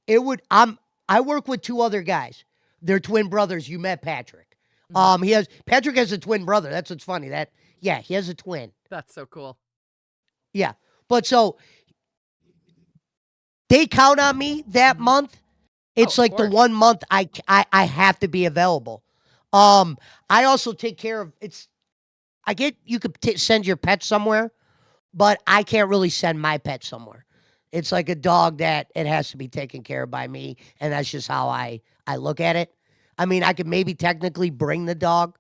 I work with two other guys. They're twin brothers. You met Patrick. Patrick has a twin brother. That's what's funny. He has a twin. That's so cool. Yeah. But so they count on me that month. It's like the 1 month I have to be available. I also take care of you could send your pet somewhere, but I can't really send my pet somewhere. It's like a dog that it has to be taken care of by me. And that's just how I look at it. I mean, I could maybe technically bring the dog,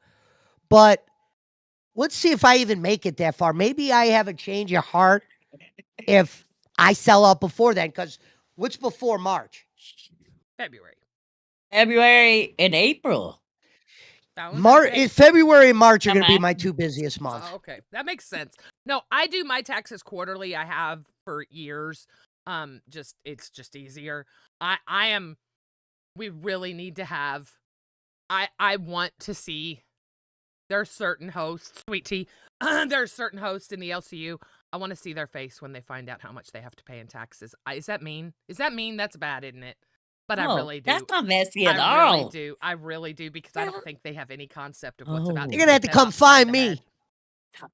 but let's see if I even make it that far. Maybe I have a change of heart if I sell out before then because what's before March? February. February and April. February and March are I'm going to be my asking. 2 busiest months. Oh, okay. That makes sense. No, I do my taxes quarterly. I have for years. It's just easier. We really need to have, I want to see, there's certain hosts, sweet tea, there's certain hosts in the LCU. I want to see their face when they find out how much they have to pay in taxes. Is that mean? Is that mean? That's bad, isn't it? But I really do. That's not messy at I all. really do. I really do, because I don't think they have any concept of what's about to You're going to have to hit them come upside find the me. head.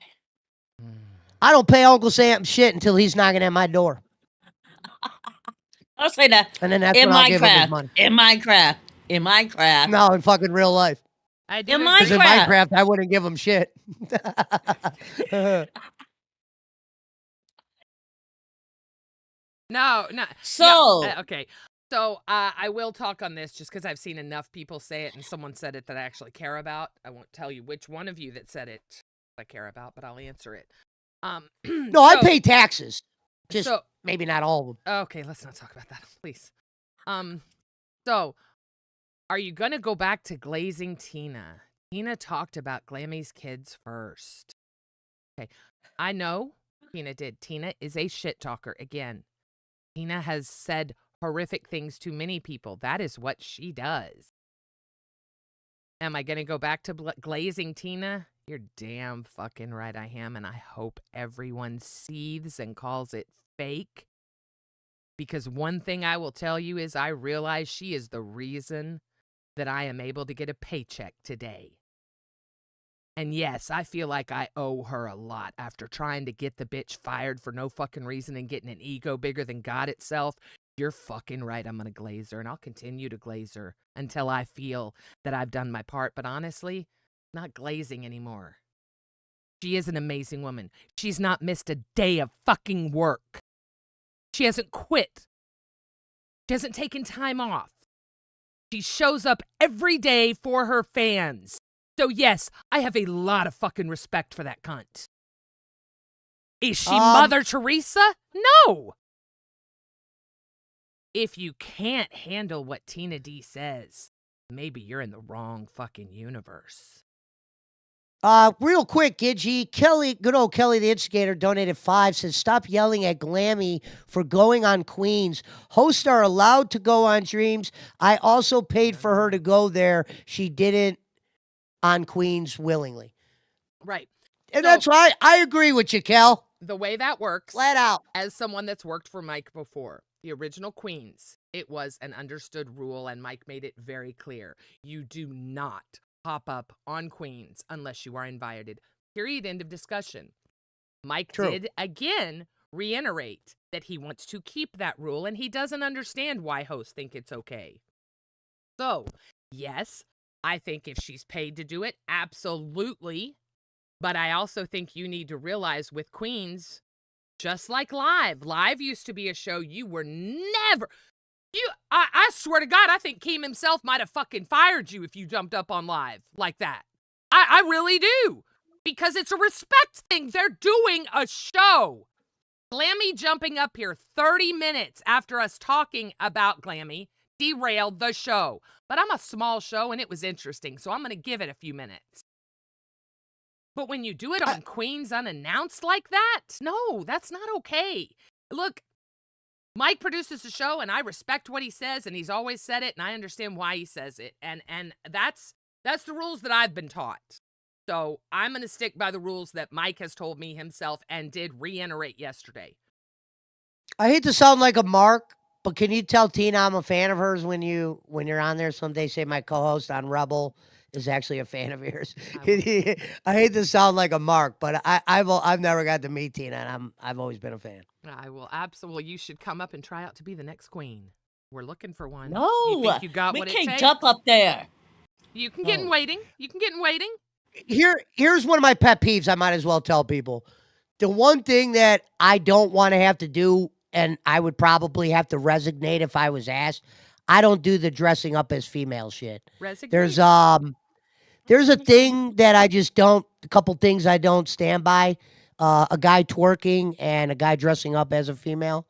I don't pay Uncle Sam shit until he's knocking at my door. I'll say that. And then that's In when I'll give him his Minecraft. money. In Minecraft. In Minecraft. No, in fucking real life. I do In agree. Because in Minecraft. Minecraft, I wouldn't give him shit. No. So- yeah, okay. So I will talk on this just because I've seen enough people say it, and someone said it that I actually care about. I won't tell you which one of you that said it I care about, but I'll answer it. No, I pay taxes. Just so- maybe not all of them. Okay, let's not talk about that, please. So are you gonna go back to glazing Tina? Tina talked about Glammy's kids first. Okay, I know Tina did. Tina is a shit talker again. Tina has said horrific things to many people. That is what she does. Am I gonna go back to glazing Tina? You're damn fucking right I am, and I hope everyone seethes and calls it fake. Because one thing I will tell you is I realize she is the reason that I am able to get a paycheck today. And yes, I feel like I owe her a lot after trying to get the bitch fired for no fucking reason and getting an ego bigger than God itself. You're fucking right. I'm going to glaze her, and I'll continue to glaze her until I feel that I've done my part. But honestly, not glazing anymore. She is an amazing woman. She's not missed a day of fucking work. She hasn't quit. She hasn't taken time off. She shows up every day for her fans. So yes, I have a lot of fucking respect for that cunt. Is she Mother Teresa? No. If you can't handle what Tina D says, maybe you're in the wrong fucking universe. Real quick, Gidgy, Kelly, good old Kelly the Instigator donated 5, says, stop yelling at Glammy for going on Queens. Hosts are allowed to go on Dreams. I also paid for her to go there. She didn't on Queens willingly. Right. And that's right. I agree with you, Kel. The way that works, Flat out. as someone that's worked for Mike before, the original Queens, it was an understood rule, and Mike made it very clear. You do not pop up on Queens unless you are invited. Period. End of discussion. Mike did again reiterate that he wants to keep that rule, and he doesn't understand why hosts think it's okay. So, yes, I think if she's paid to do it, absolutely. But I also think you need to realize with Queens, just like Live used to be a show you were never... I swear to God, I think Keem himself might have fucking fired you if you jumped up on Live like that. I really do. Because it's a respect thing. They're doing a show. Glammy jumping up here 30 minutes after us talking about Glammy derailed the show. But I'm a small show and it was interesting, so I'm going to give it a few minutes. But when you do it on Queens unannounced like that, no, that's not okay. Look, Mike produces the show, and I respect what he says, and he's always said it, and I understand why he says it. And that's the rules that I've been taught. So I'm going to stick by the rules that Mike has told me himself and did reiterate yesterday. I hate to sound like a mark, but can you tell Tina I'm a fan of hers when you're on there someday? Say my co-host on Rebel is actually a fan of yours. I hate to sound like a mark, but I've never got to meet Tina, and I've always been a fan. I will absolutely. You should come up and try out to be the next queen. We're looking for one. No, you think you got we what it can't takes? jump up there. You can get in waiting. You can get in waiting. Here's one of my pet peeves. I might as well tell people. The one thing that I don't want to have to do, and I would probably have to resignate if I was asked, I don't do the dressing up as female shit. There's a thing that I just don't, a couple things I don't stand by. a guy twerking and a guy dressing up as a female.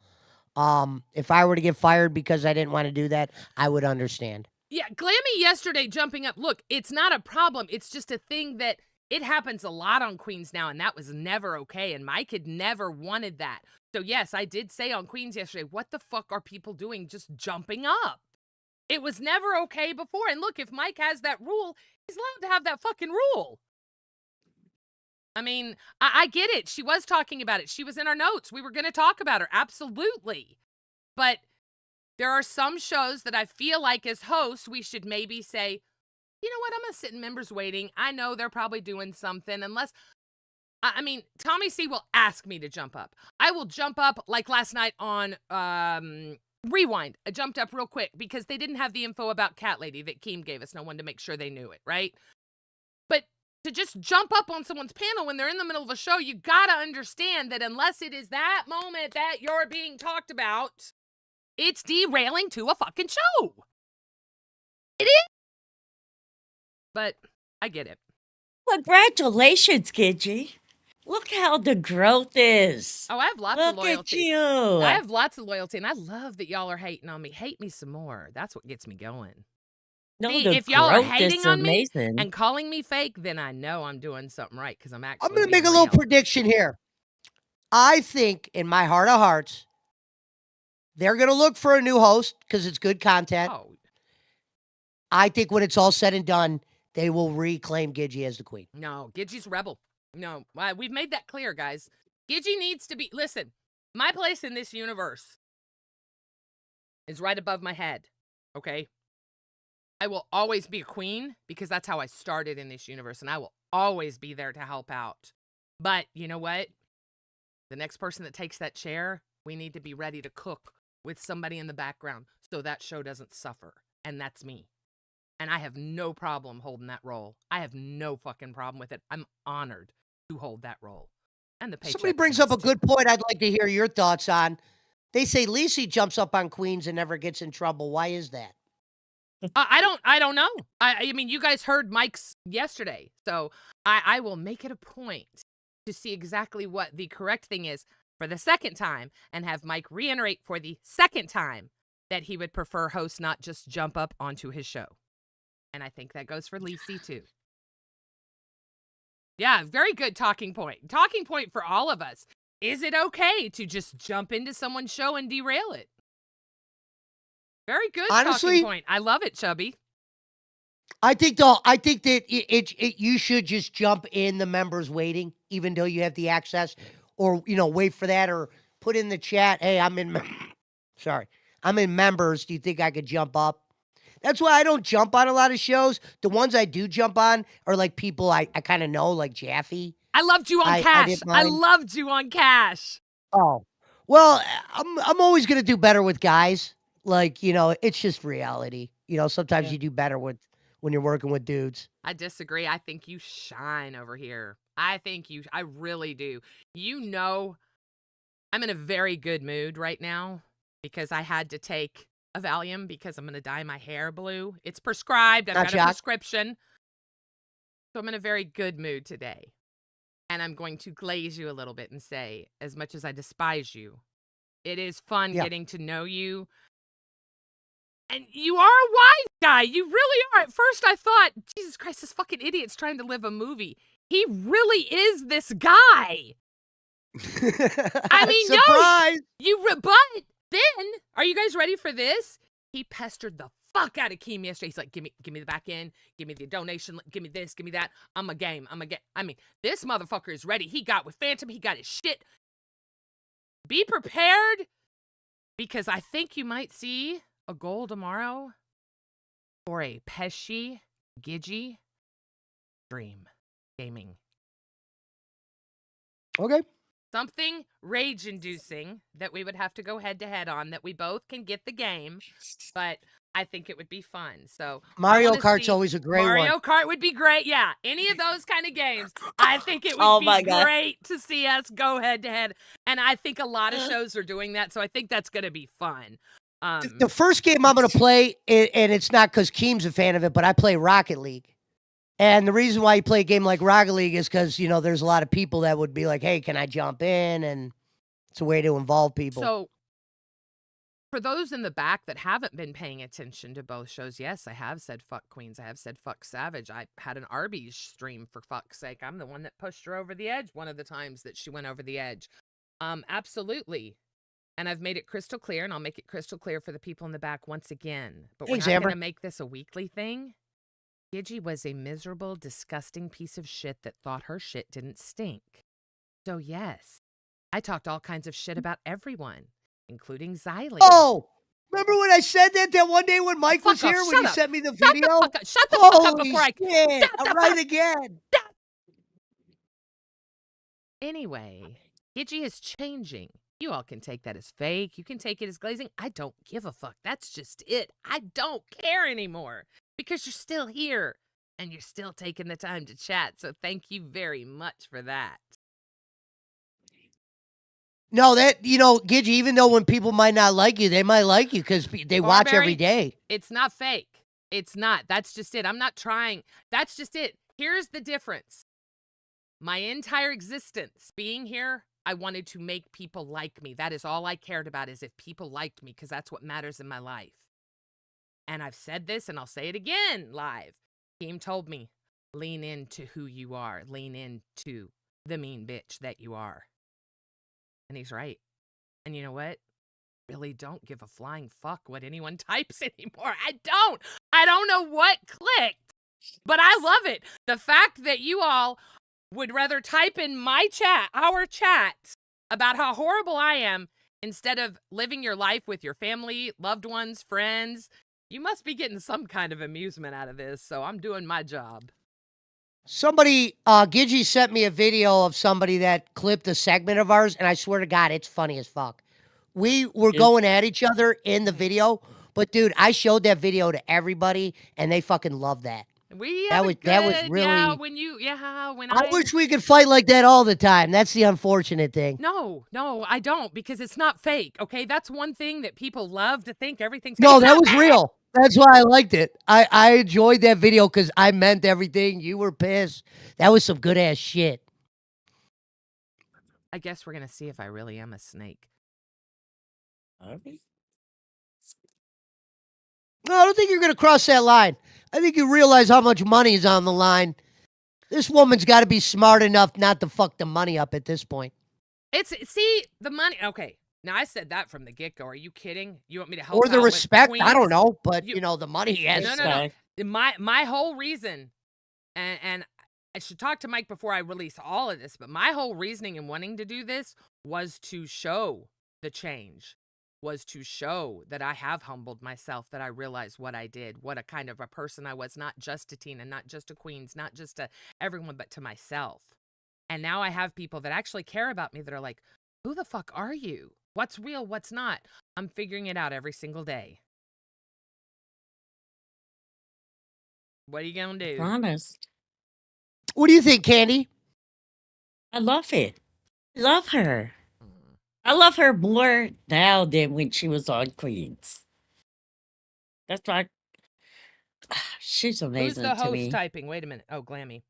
If I were to get fired because I didn't want to do that, I would understand. Yeah, Glammy yesterday jumping up. Look, it's not a problem. It's just a thing that it happens a lot on Queens now, and that was never okay. And Mike had never wanted that. So, yes, I did say on Queens yesterday, what the fuck are people doing just jumping up? It was never okay before. And look, if Mike has that rule, he's allowed to have that fucking rule. I mean, I get it. She was talking about it. She was in our notes. We were going to talk about her. Absolutely. But there are some shows that I feel like as hosts, we should maybe say, you know what? I'm going to sit in members waiting. I know they're probably doing something unless, I mean, Tommy C will ask me to jump up. I will jump up like last night on Rewind. I jumped up real quick because they didn't have the info about Cat Lady that Keem gave us. No one to make sure they knew it, right? But to just jump up on someone's panel when they're in the middle of a show, you got to understand that unless it is that moment that you're being talked about, it's derailing to a fucking show. It is. But I get it. Congratulations, Gidgy. Look how the growth is. Oh, I have lots of loyalty. Look at you. I have lots of loyalty, and I love that y'all are hating on me. Hate me some more. That's what gets me going. No, See, the if y'all are growth hating is on me amazing. and calling me fake, then I know I'm doing something right because I'm actually I'm going to being make a little real. prediction here. I think in my heart of hearts, they're going to look for a new host because it's good content. Oh, I think when it's all said and done, they will reclaim Gidgy as the queen. no, Gidgy's rebel. No, we've made that clear, guys. Gidgy needs to be, listen, my place in this universe is right above my head, okay? I will always be a queen because that's how I started in this universe, and I will always be there to help out. But you know what? The next person that takes that chair, we need to be ready to cook with somebody in the background so that show doesn't suffer, and that's me. And I have no problem holding that role. I have no fucking problem with it. I'm honored to hold that role. And the paycheck. Somebody brings up a good point I'd like to hear your thoughts on. They say Lacey jumps up on Queens and never gets in trouble. Why is that? I don't know. I mean, you guys heard Mike's yesterday, so I will make it a point to see exactly what the correct thing is for the second time and have Mike reiterate for the second time that he would prefer hosts not just jump up onto his show. And I think that goes for Lacey too. Yeah, very good talking point. Talking point for all of us. Is it okay to just jump into someone's show and derail it? Very good Honestly, talking point. I love it, Chubby. I think that you should just jump in the members waiting, even though you have the access, or wait for that, or put in the chat, hey, I'm in members. Do you think I could jump up? That's why I don't jump on a lot of shows. The ones I do jump on are like people I kind of know, like Jaffe. I loved you on Cash. I loved you on Cash. Oh, well, I'm always gonna do better with guys. Like, it's just reality. Sometimes you do better when you're working with dudes. I disagree. I think you shine over here. I really do. I'm in a very good mood right now because I had to take a Valium because I'm going to dye my hair blue. It's prescribed. I've got a prescription. So I'm in a very good mood today. And I'm going to glaze you a little bit and say, as much as I despise you, it is fun getting to know you. And you are a wise guy. You really are. At first I thought, Jesus Christ, this fucking idiot's trying to live a movie. He really is this guy. I mean, surprise! But then, are you guys ready for this? He pestered the fuck out of Keem yesterday. He's like, give me the back end, give me the donation, give me this, give me that. I'm a game. I mean, this motherfucker is ready. He got with Phantom. He got his shit. Be prepared because I think you might see a goal tomorrow for a Pesci Gidgy stream gaming. Okay. Something rage-inducing that we would have to go head-to-head on that we both can get the game, but I think it would be fun. So Mario Kart's always a great one. Mario Kart would be great. Yeah, any of those kind of games. I think it would be great to see us go head-to-head, and I think a lot of shows are doing that, so I think that's going to be fun. The first game I'm going to play, and it's not because Keem's a fan of it, but I play Rocket League. And the reason why you play a game like Rocket League is because, you know, there's a lot of people that would be like, hey, can I jump in? And it's a way to involve people. So, for those in the back that haven't been paying attention to both shows, yes, I have said fuck Queens. I have said fuck Savage. I had an Arby's stream, for fuck's sake. I'm the one that pushed her over the edge one of the times that she went over the edge. Absolutely. And I've made it crystal clear, and I'll make it crystal clear for the people in the back once again. But we're not going to make this a weekly thing. Gidgy was a miserable, disgusting piece of shit that thought her shit didn't stink. So yes, I talked all kinds of shit about everyone, including Xylee. Oh, remember when I said that one day when Mike was here, when you sent me the video? Shut the fuck up before I... I'm right again. Anyway, Gidgy is changing. You all can take that as fake. You can take it as glazing. I don't give a fuck. That's just it. I don't care anymore because you're still here and you're still taking the time to chat. So thank you very much for that. No, that, you know, Gidgy, even though when people might not like you, they might like you because they watch every day. It's not fake. It's not. That's just it. I'm not trying. That's just it. Here's the difference. My entire existence being here, I wanted to make people like me. That is all I cared about, is if people liked me, because that's what matters in my life. And I've said this, and I'll say it again live. Team told me, lean into who you are. Lean into the mean bitch that you are. And he's right. And you know what? Really don't give a flying fuck what anyone types anymore. I don't know what clicked, but I love it. The fact that you all would rather type in my chat, our chat, about how horrible I am instead of living your life with your family, loved ones, friends. You must be getting some kind of amusement out of this, so I'm doing my job. Somebody, Gidgy sent me a video of somebody that clipped a segment of ours, and I swear to God, it's funny as fuck. We were going at each other in the video, but dude, I showed that video to everybody, and they fucking loved that. That was really. I wish we could fight like that all the time. That's the unfortunate thing. No, I don't, because it's not fake. Okay, that's one thing that people love to think everything's fake. No, that was real. That's why I liked it. I enjoyed that video because I meant everything. You were pissed. That was some good ass shit. I guess we're gonna see if I really am a snake. No, I don't think you're gonna cross that line. I think you realize how much money is on the line. This woman's got to be smart enough not to fuck the money up at this point. See, the money. Okay, now I said that from the get-go. Are you kidding? You want me to help? Or the respect? I don't know, but you know the money. Yes. No. My whole reason, and I should talk to Mike before I release all of this, but my whole reasoning in wanting to do this was to show the change. Was to show that I have humbled myself, that I realized what I did, what a kind of a person I was, not just to Tina, not just to Queens, not just to everyone, but to myself. And now I have people that actually care about me that are like, who the fuck are you? What's real? What's not? I'm figuring it out every single day. What are you gonna do? Honest. What do you think, Candy? I love it. Love her. I love her more now than when she was on Queens. That's like, she's amazing. Who's the to host me. typing? Wait a minute. Oh, Glammy.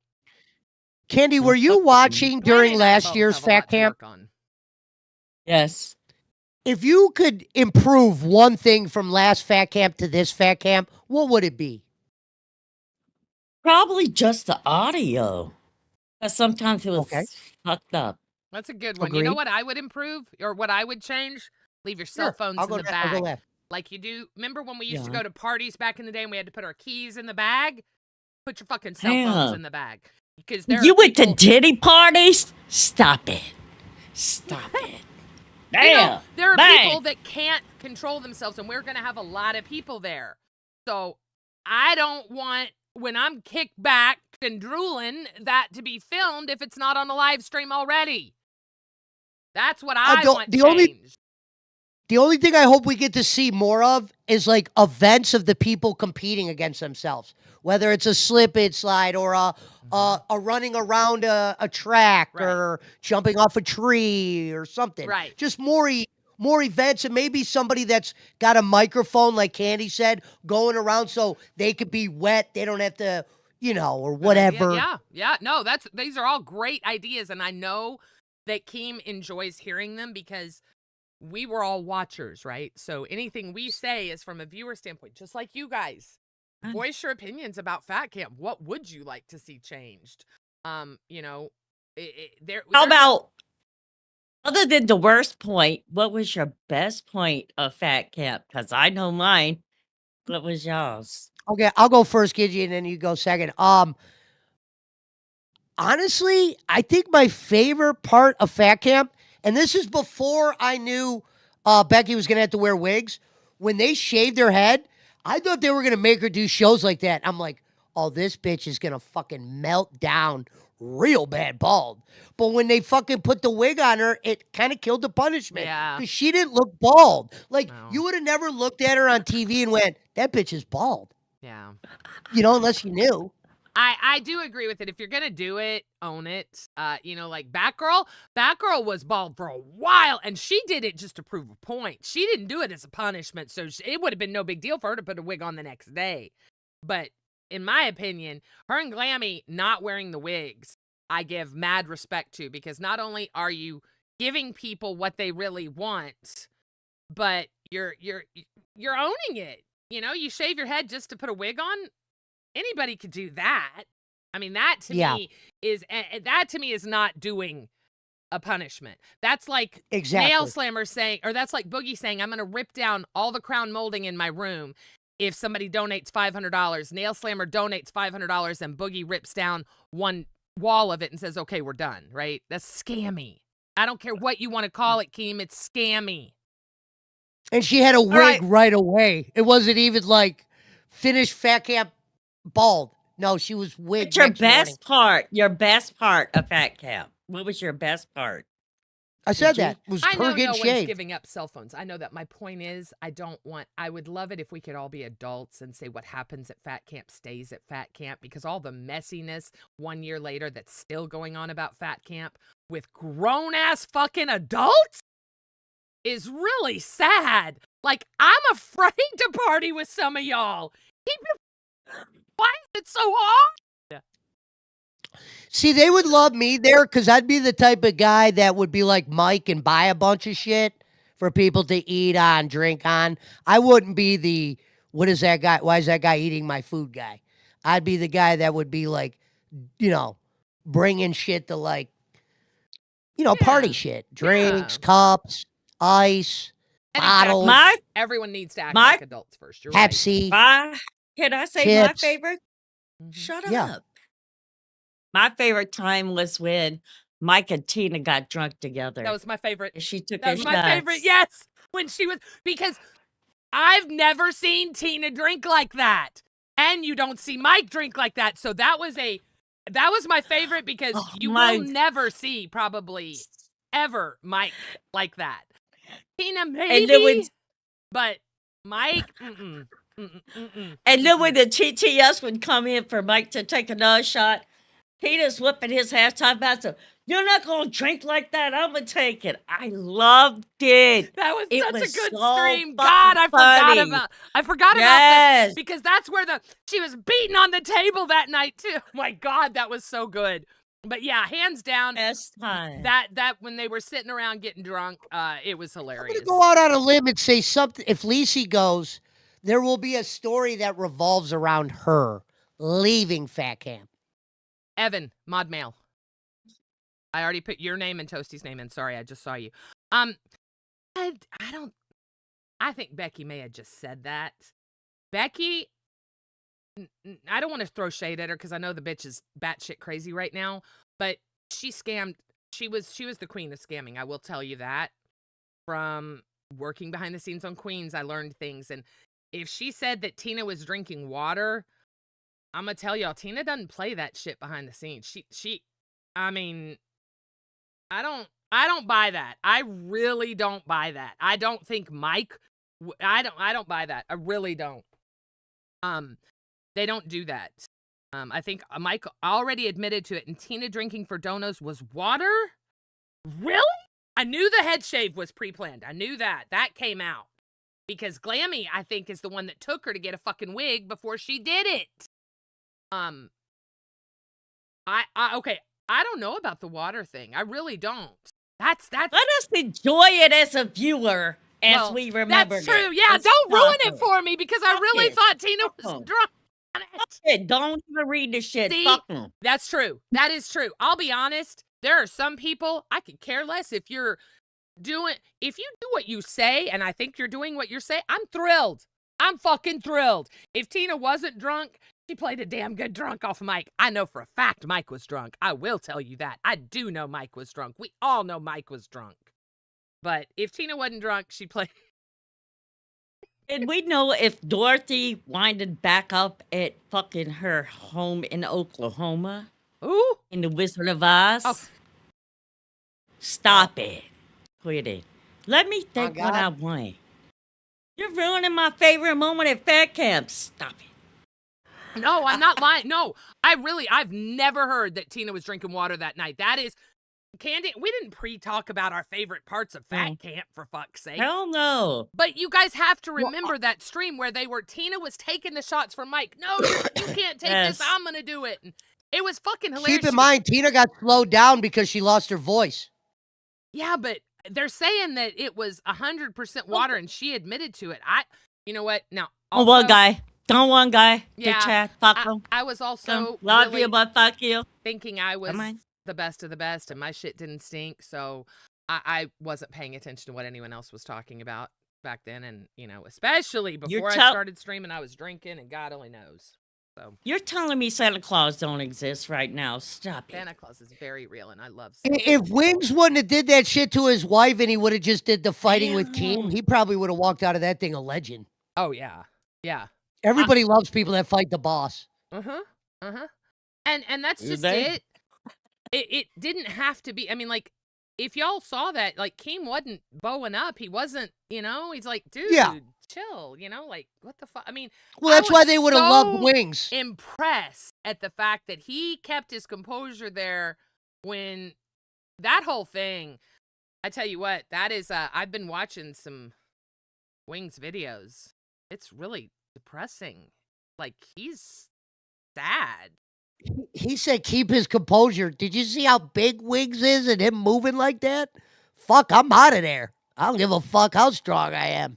Candy, were you watching during last year's Fat Camp? Yes. If you could improve one thing from last Fat Camp to this Fat Camp, what would it be? Probably just the audio. But sometimes it was fucked up. That's a good one. Agreed. You know what I would improve, or what I would change? Leave your cell phones in the bag. Like you do. Remember when we used to go to parties back in the day and we had to put our keys in the bag? Put your fucking cell phones in the bag. Because you went to titty parties? Stop it. Stop it. Damn. You know, there are people that can't control themselves, and we're going to have a lot of people there. So I don't want, when I'm kicked back and drooling, that to be filmed if it's not on the live stream already. That's what I want changed. The only thing I hope we get to see more of is like events of the people competing against themselves. Whether it's a slip and slide or a running around a track or jumping off a tree or something. Right. Just more events, and maybe somebody that's got a microphone, like Candy said, going around so they could be wet. They don't have to or whatever. Yeah. No, these are all great ideas, and I know that Keem enjoys hearing them because we were all watchers, right? So anything we say is from a viewer standpoint, just like you guys. Voice your opinions about Fat Camp. What would you like to see changed? How about, other than the worst point, what was your best point of Fat Camp? Because I know mine. What was y'all's? Okay, I'll go first, Gidgy, and then you go second. Honestly, I think my favorite part of Fat Camp, and this is before I knew Becky was going to have to wear wigs, when they shaved her head, I thought they were going to make her do shows like that. I'm like, oh, this bitch is going to fucking melt down real bad bald. But when they fucking put the wig on her, it kind of killed the punishment. Yeah. Because she didn't look bald. Like, No. you would have never looked at her on TV and went, that bitch is bald. Yeah. Unless you knew. I do agree with it. If you're gonna do it, own it. Like Batgirl. Batgirl was bald for a while, and she did it just to prove a point. She didn't do it as a punishment, so it would have been no big deal for her to put a wig on the next day. But in my opinion, her and Glammy not wearing the wigs, I give mad respect to, because not only are you giving people what they really want, but you're owning it. You shave your head just to put a wig on. Anybody could do that. I mean, that to me is not doing a punishment. That's like Nail Slammer saying, or that's like Boogie saying, I'm going to rip down all the crown molding in my room if somebody donates $500. Nail Slammer donates $500 and Boogie rips down one wall of it and says, okay, we're done, right? That's scammy. I don't care what you want to call it, Keem. It's scammy. And she had a wig right away. It wasn't even like finished Fat Camp bald. No, she was wig. What's your best part? Your best part of Fat Camp. What was your best part? I said that was I know her getting no shaved. one's giving up cell phones. I know that. My point is, I would love it if we could all be adults and say what happens at Fat Camp stays at Fat Camp, because all the messiness 1 year later that's still going on about Fat Camp with grown ass fucking adults is really sad. Like, I'm afraid to party with some of y'all. Why is it so hard? See, they would love me there because I'd be the type of guy that would be like Mike and buy a bunch of shit for people to eat on, drink on. I wouldn't be the, what is that guy? Why is that guy eating my food guy? I'd be the guy that would be like, bringing shit to like, party shit. Drinks, cups, ice, bottles. Everyone needs to act like adults first. You're Pepsi. right. Can I say chips. my favorite? Mm-hmm. Shut Yeah. up. My favorite time was when Mike and Tina got drunk together. That was my favorite. She took That was my favorite. Yes. When she was, because I've never seen Tina drink like that. And you don't see Mike drink like that. So that was my favorite, because you will never see probably ever Mike like that. Tina maybe, but Mike, And then when the TTS would come in for Mike to take another shot, Tina's whipping his ass, talking about, you're not going to drink like that. I'm going to take it. I loved it. That was such a good so stream. God, I forgot about that, because that's where she was beating on the table that night too. Oh my God, that was so good. But yeah, hands down, best time. That when they were sitting around getting drunk, it was hilarious. I'm gonna go out on a limb and say something. If Lacey goes, there will be a story that revolves around her leaving Fat Camp. Evan, mod mail. I already put your name and Toasty's name in. Sorry, I just saw you. I think Becky may have just said that. Becky, I don't want to throw shade at her because I know the bitch is batshit crazy right now, but she scammed. She was the queen of scamming. I will tell you that. From working behind the scenes on Queens, I learned things. And if she said that Tina was drinking water, I'm gonna tell y'all, Tina doesn't play that shit behind the scenes. I mean, I don't buy that. I really don't buy that. I don't think Mike, I don't buy that. I really don't. They don't do that. I think Mike already admitted to it, and Tina drinking for donos was water? Really? I knew the head shave was pre-planned. I knew that. That came out. Because Glammy, I think, is the one that took her to get a fucking wig before she did it. Okay, I don't know about the water thing. I really don't. That's Let us enjoy it as a viewer as well, we remember that's true. it. Yeah, Let's don't ruin stop it for me because I Fuck really it. thought Tina Fuck was 'em. drunk on it. Don't even read the shit. See, Fuck 'em. that's true. That is true. I'll be honest. There are some people I could care less if you do what you say, and I think you're doing what you're saying, I'm thrilled. I'm fucking thrilled. If Tina wasn't drunk, she played a damn good drunk off Mike. I know for a fact Mike was drunk. I will tell you that. I do know Mike was drunk. We all know Mike was drunk. But if Tina wasn't drunk, she played. Did we know if Dorothy winded back up at fucking her home in Oklahoma Ooh. in The Wizard of Oz? Oh. Stop it. Quit it. Let me think God. what I want. You're ruining my favorite moment at Fat Camp. Stop it. No, I'm not lying. No, I've never heard that Tina was drinking water that night. That is, Candy, we didn't pre-talk about our favorite parts of Fat Camp, for fuck's sake. Hell no. But you guys have to remember that stream where Tina was taking the shots from Mike. No, you can't take this. I'm going to do it. And it was fucking hilarious. Keep in mind, Tina got slowed down because she lost her voice. Yeah, but they're saying that it was 100% water and she admitted to it. You know what? Now, also, one guy. Don't one guy. Yeah, Dick chat. Fuck him. I was also Love really you, but fuck you. thinking I was the best of the best and my shit didn't stink. So I wasn't paying attention to what anyone else was talking about back then. And, especially before I started streaming, I was drinking and God only knows. So you're telling me Santa Claus don't exist right now. Stop it. Santa Claus is very real and I love Santa Claus. If Wings wouldn't have did that shit to his wife and he would have just did the fighting with Keem, he probably would have walked out of that thing a legend. Oh, yeah. Yeah. Everybody loves people that fight the boss. Uh-huh. Uh-huh. And that's just it. It didn't have to be. I mean, like, if y'all saw that, like, Keem wasn't bowing up. He wasn't, he's like, dude, chill, like, what the fuck? I mean, well, that's why they would have loved Wings. Impressed at the fact that he kept his composure there when that whole thing, I tell you what, that is, I've been watching some Wings videos. It's really depressing. Like, he's sad. He said keep his composure. Did you see how big Wings is and him moving like that? Fuck, I'm out of there. I don't give a fuck how strong I am.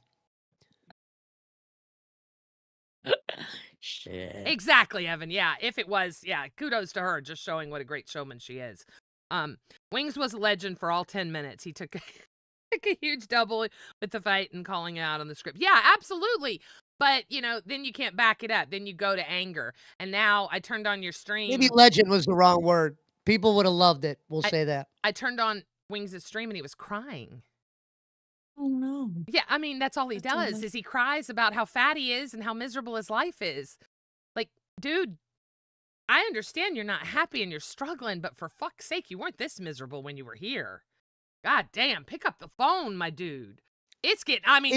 Shit. Exactly, Evan. Yeah, if it was, kudos to her, just showing what a great showman she is. Wings was a legend for all 10 minutes. He took a huge double with the fight and calling out on the script. Yeah, absolutely. But, then you can't back it up. Then you go to anger. And now I turned on your stream. Maybe legend was the wrong word. People would have loved it. We'll say that. I turned on Wings' stream and he was crying. Oh, no. Yeah, I mean, that's all he does is he cries about how fat he is and how miserable his life is. Like, dude, I understand you're not happy and you're struggling, but for fuck's sake, you weren't this miserable when you were here. God damn, pick up the phone, my dude. It's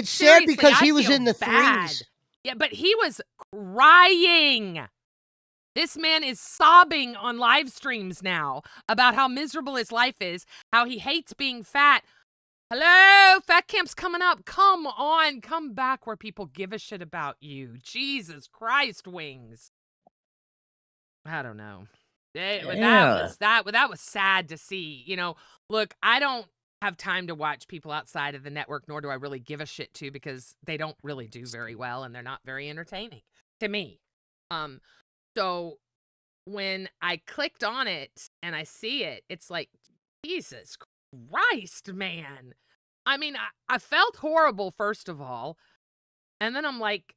sad because he was in the threes. Yeah, but he was crying. This man is sobbing on live streams now about how miserable his life is, how he hates being fat. Hello, Fat Camp's coming up. Come on, come back where people give a shit about you. Jesus Christ, Wings. I don't know. That was sad to see. Look, I don't have time to watch people outside of the network, nor do I really give a shit to because they don't really do very well and they're not very entertaining to me. So when I clicked on it and I see it, it's like, Jesus Christ, man. I mean, I felt horrible, first of all. And then I'm like,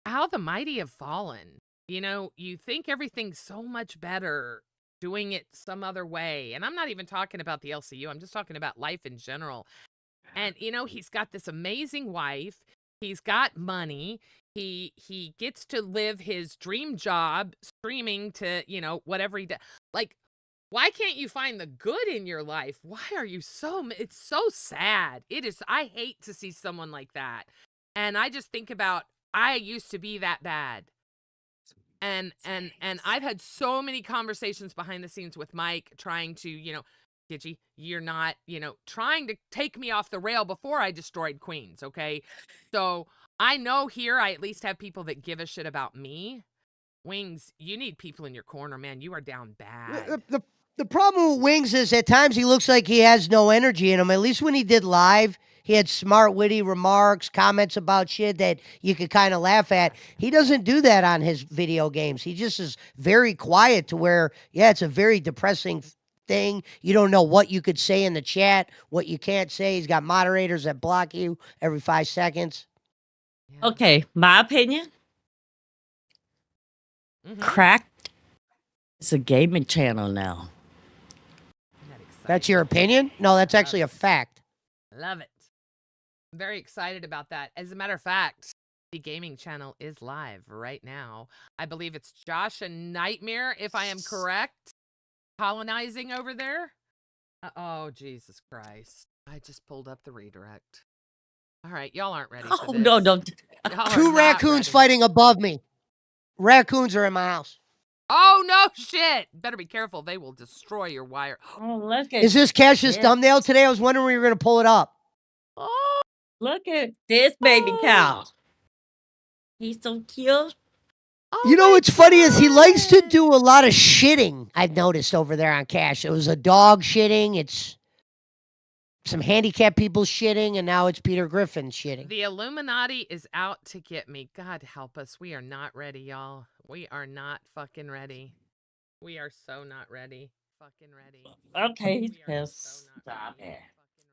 how the mighty have fallen. You think everything's so much better doing it some other way. And I'm not even talking about the LCU. I'm just talking about life in general. And, he's got this amazing wife. He's got money. He gets to live his dream job streaming to, whatever he does. Like, why can't you find the good in your life? Why are you it's so sad. It is. I hate to see someone like that. And I just think about, I used to be that bad. And I've had so many conversations behind the scenes with Mike trying to, Gidgy, you're not, trying to take me off the rail before I destroyed Queens, okay? So I know here I at least have people that give a shit about me Wings, you need people in your corner, man. You are down The, bad. the problem with Wings is at times he looks like he has no energy in him. At least when he did live, he had smart, witty remarks, comments about shit that you could kind of laugh at. He doesn't do that on his video games. He just is very quiet to where, yeah, it's a very depressing thing. You don't know what you could say in the chat, what you can't say. He's got moderators that block you every 5 seconds. Yeah. Okay, my opinion. Cracked is a gaming channel now. That's your opinion? No, that's actually a fact. Love it. I'm very excited about that. As a matter of fact, the gaming channel is live right now. I believe it's Josh and Nightmare, if I am correct, colonizing over there. Oh, Jesus Christ. I just pulled up the redirect. All right, y'all aren't ready for Oh, this. no, don't. Y'all are 2 not raccoons ready. fighting above me. Raccoons are in my house. Oh, no shit. Better be careful. They will destroy your wire. Oh, look at Is this Cash's this. thumbnail today? I was wondering when you were going to pull it up. Oh, Look at this baby cow. He's so cute. oh You know my what's funny is he likes to God. do a lot of shitting. I've noticed over there on Cash. It was a dog shitting. It's some handicapped people shitting, and now it's Peter Griffin shitting. The Illuminati is out to get me. God help us. We are not ready, y'all. We are not fucking ready. We are so not ready. Fucking ready. Okay, he's We are pissed. so not Stop ready. it.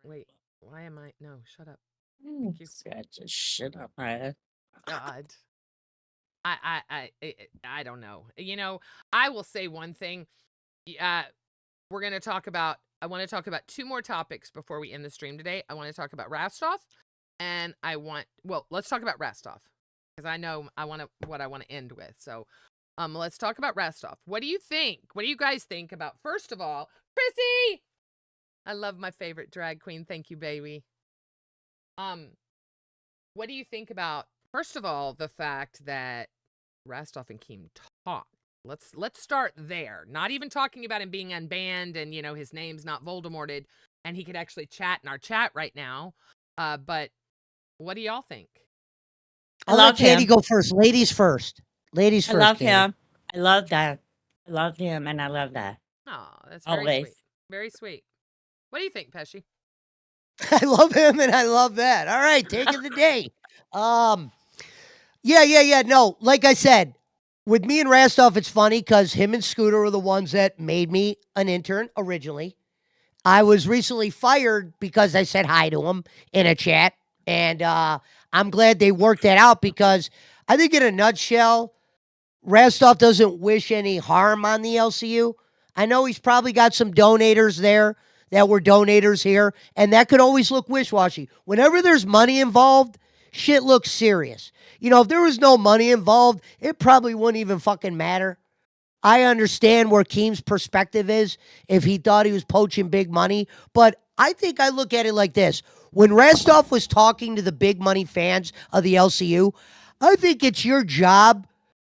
Wait, why am I? No, shut up. Mm, you. Scratch the shit up my head. God. I don't know. You know, I will say one thing. We're going to talk about, I want to talk about 2 more topics before we end the stream today. I want to talk about Rastov, and let's talk about Rastov, because I know what I want to end with. So, let's talk about Rastov. What do you think? What do you guys think about, first of all, Chrissy? I love my favorite drag queen. Thank you, baby. What do you think about, first of all, the fact that Rastov and Keem talk? Let's start there. Not even talking about him being unbanned and, you know, his name's not Voldemorted and he could actually chat in our chat right now. But what do y'all think? I'll let Katie go first. Ladies first. Ladies first. I love Katie. him. I love that. I love him, and I love that. Oh, that's very Always. sweet. Very sweet. What do you think, Pesci? I love him and I love that. All right, take of the day. Yeah. No, like I said, with me and Rastov, it's funny because him and Scooter were the ones that made me an intern originally. I was recently fired because I said hi to him in a chat. And I'm glad they worked that out because I think in a nutshell, Rastov doesn't wish any harm on the LCU. I know he's probably got some donators there that were donators here, and that could always look wish-washy. Whenever there's money involved, shit looks serious. You know, if there was no money involved, it probably wouldn't even fucking matter. I understand where Keem's perspective is if he thought he was poaching big money, but I think I look at it like this. When Rastov was talking to the big money fans of the LCU, I think it's your job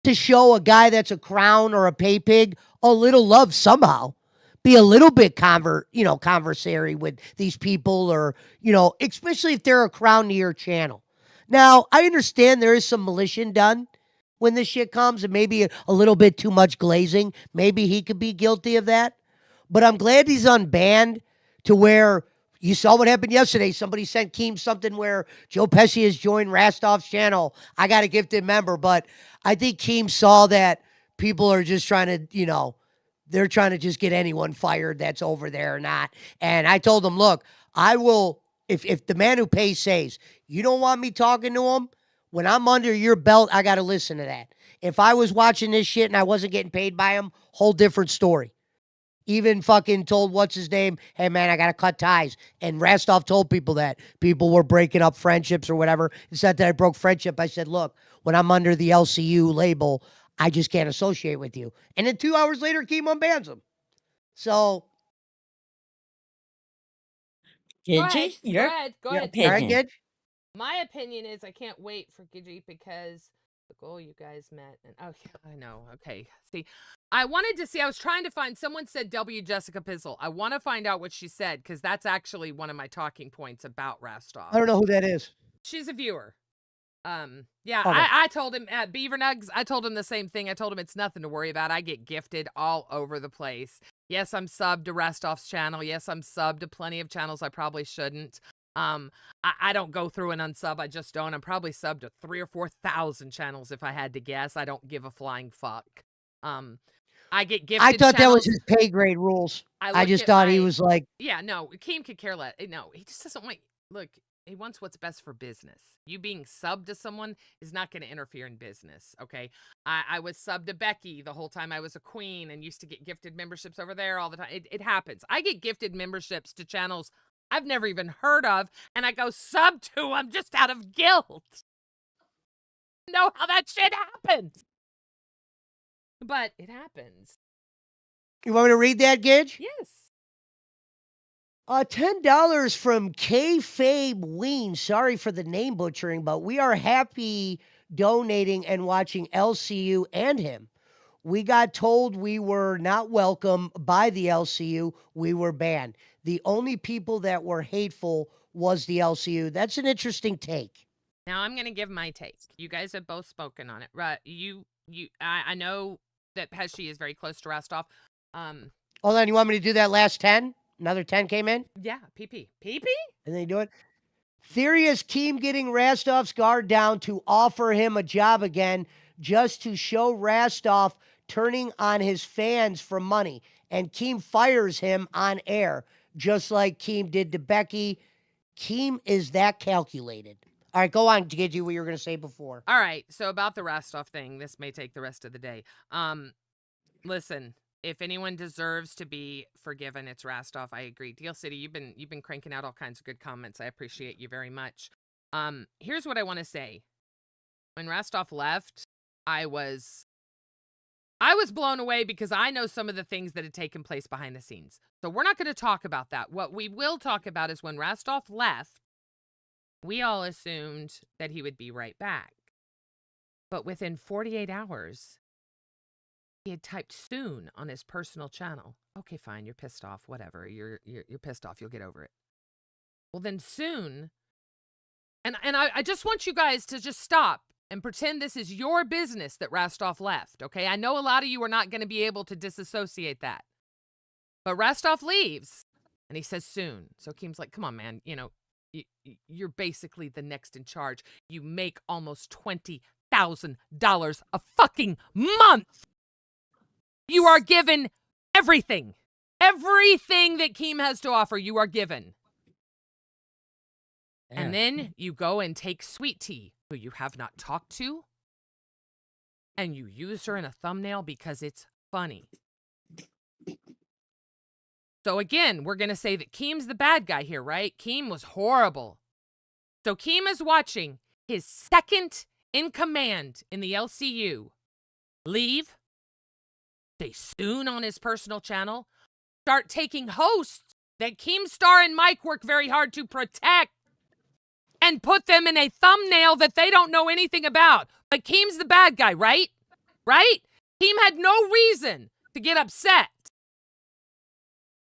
to show a guy that's a crown or a pay pig a little love somehow. Be a little bit conversary with these people, or, you know, especially if they're a crown to your channel. Now, I understand there is some malicious done when this shit comes, and maybe a little bit too much glazing. Maybe he could be guilty of that. But I'm glad he's unbanned to where you saw what happened yesterday. Somebody sent Keem something where Joe Pesci has joined Rastov's channel. I got a gifted member, but I think Keem saw that people are just trying to, you know, they're trying to just get anyone fired that's over there or not. And I told him, look, I will, if the man who pays says, you don't want me talking to him, when I'm under your belt, I got to listen to that. If I was watching this shit and I wasn't getting paid by him, whole different story. Even fucking told what's his name, hey man, I got to cut ties. And Rastov told people that people were breaking up friendships or whatever. It's not that I broke friendship. I said, look, when I'm under the LCU label, I just can't associate with you. And then 2 hours later, Keem unbans him. So. Gidgy, Go ahead. All right, Gidgy. My opinion is I can't wait for Gidgy because the goal you guys met. And oh, yeah, I know. Okay. See, I was trying to find, someone said W. Jessica Pizzle. I want to find out what she said because that's actually one of my talking points about Rastov. I don't know who that is. She's a viewer. Yeah, Okay. I told him at Beaver Nugs, I told him the same thing. I told him it's nothing to worry about. I get gifted all over the place. Yes, I'm subbed to Restoff's channel. Yes, I'm subbed to plenty of channels I probably shouldn't. I don't go through and unsub. I just don't. I'm probably subbed to 3,000 or 4,000 channels if I had to guess. I don't give a flying fuck. I get gifted I thought that was channels. his pay grade rules. I look just at thought he my- was like, Yeah, no, Keem could care less. No, he just doesn't want. Look, he wants what's best for business. You being subbed to someone is not going to interfere in business, okay? I was subbed to Becky the whole time I was a queen and used to get gifted memberships over there all the time. It happens. I get gifted memberships to channels I've never even heard of, and I go sub to them just out of guilt. Know how that shit happens. But it happens. you want me to read that, Gidge? Yes. $10 from Kayfabe Ween. Sorry for the name butchering, but we are happy donating and watching LCU and him. We got told we were not welcome by the LCU. We were banned. The only people that were hateful was the LCU. That's an interesting take. Now I'm gonna give my take. You guys have both spoken on it, right? I know that Pesci is very close to Rostov. Hold on, you want me to do that last 10? Another 10 came in? Yeah, PP. And then you do it? Theory is Keem getting Rastov's guard down to offer him a job again just to show Rastov turning on his fans for money. And Keem fires him on air, just like Keem did to Becky. Keem is that calculated. All right, go on, Gidgy, what you were going to say before. All right, so about the Rostov thing, this may take the rest of the day. Listen, if anyone deserves to be forgiven, it's Rostov. I agree. Deal City, you've been cranking out all kinds of good comments. I appreciate you very much. Here's what I want to say. When Rostov left, I was blown away because I know some of the things that had taken place behind the scenes. So we're not going to talk about that. What we will talk about is when Rostov left, we all assumed that he would be right back. But within 48 hours, he had typed soon on his personal channel. Okay, fine, you're pissed off, whatever. You're pissed off, you'll get over it. Well, then soon, and I just want you guys to just stop and pretend this is your business that Rostov left, okay? I know a lot of you are not going to be able to disassociate that. But Rostov leaves, and he says soon. So Keem's like, come on, man, you're basically the next in charge. You make almost $20,000 a fucking month. You are given everything. Everything that Keem has to offer, you are given. Yeah. And then you go and take Sweet Tea, who you have not talked to, and you use her in a thumbnail because it's funny. So again, we're going to say that Keem's the bad guy here, right? Keem was horrible. So Keem is watching his second in command in the LCU leave, stay soon on his personal channel, start taking hosts that Keemstar and Mike work very hard to protect, and put them in a thumbnail that they don't know anything about. But Keem's the bad guy, right? Right? Keem had no reason to get upset.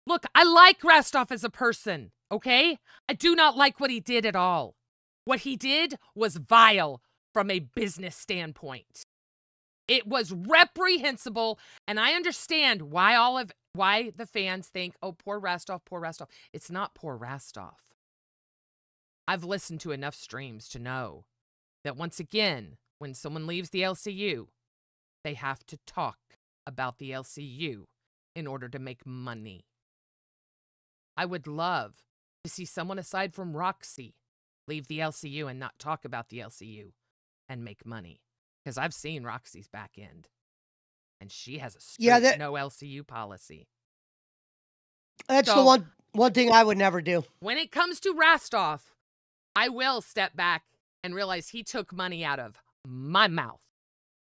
Look, I like Rostov as a person, okay? I do not like what he did at all. What he did was vile from a business standpoint. It was reprehensible, and I understand why the fans think, oh, poor Rostov, poor Rostov. It's not poor Rostov. I've listened to enough streams to know that once again, when someone leaves the LCU, they have to talk about the LCU in order to make money. I would love to see someone aside from Roxy leave the LCU and not talk about the LCU and make money. Because I've seen Roxy's back end, and she has a strict no LCU policy. That's the one thing I would never do. When it comes to Rostov, I will step back and realize he took money out of my mouth.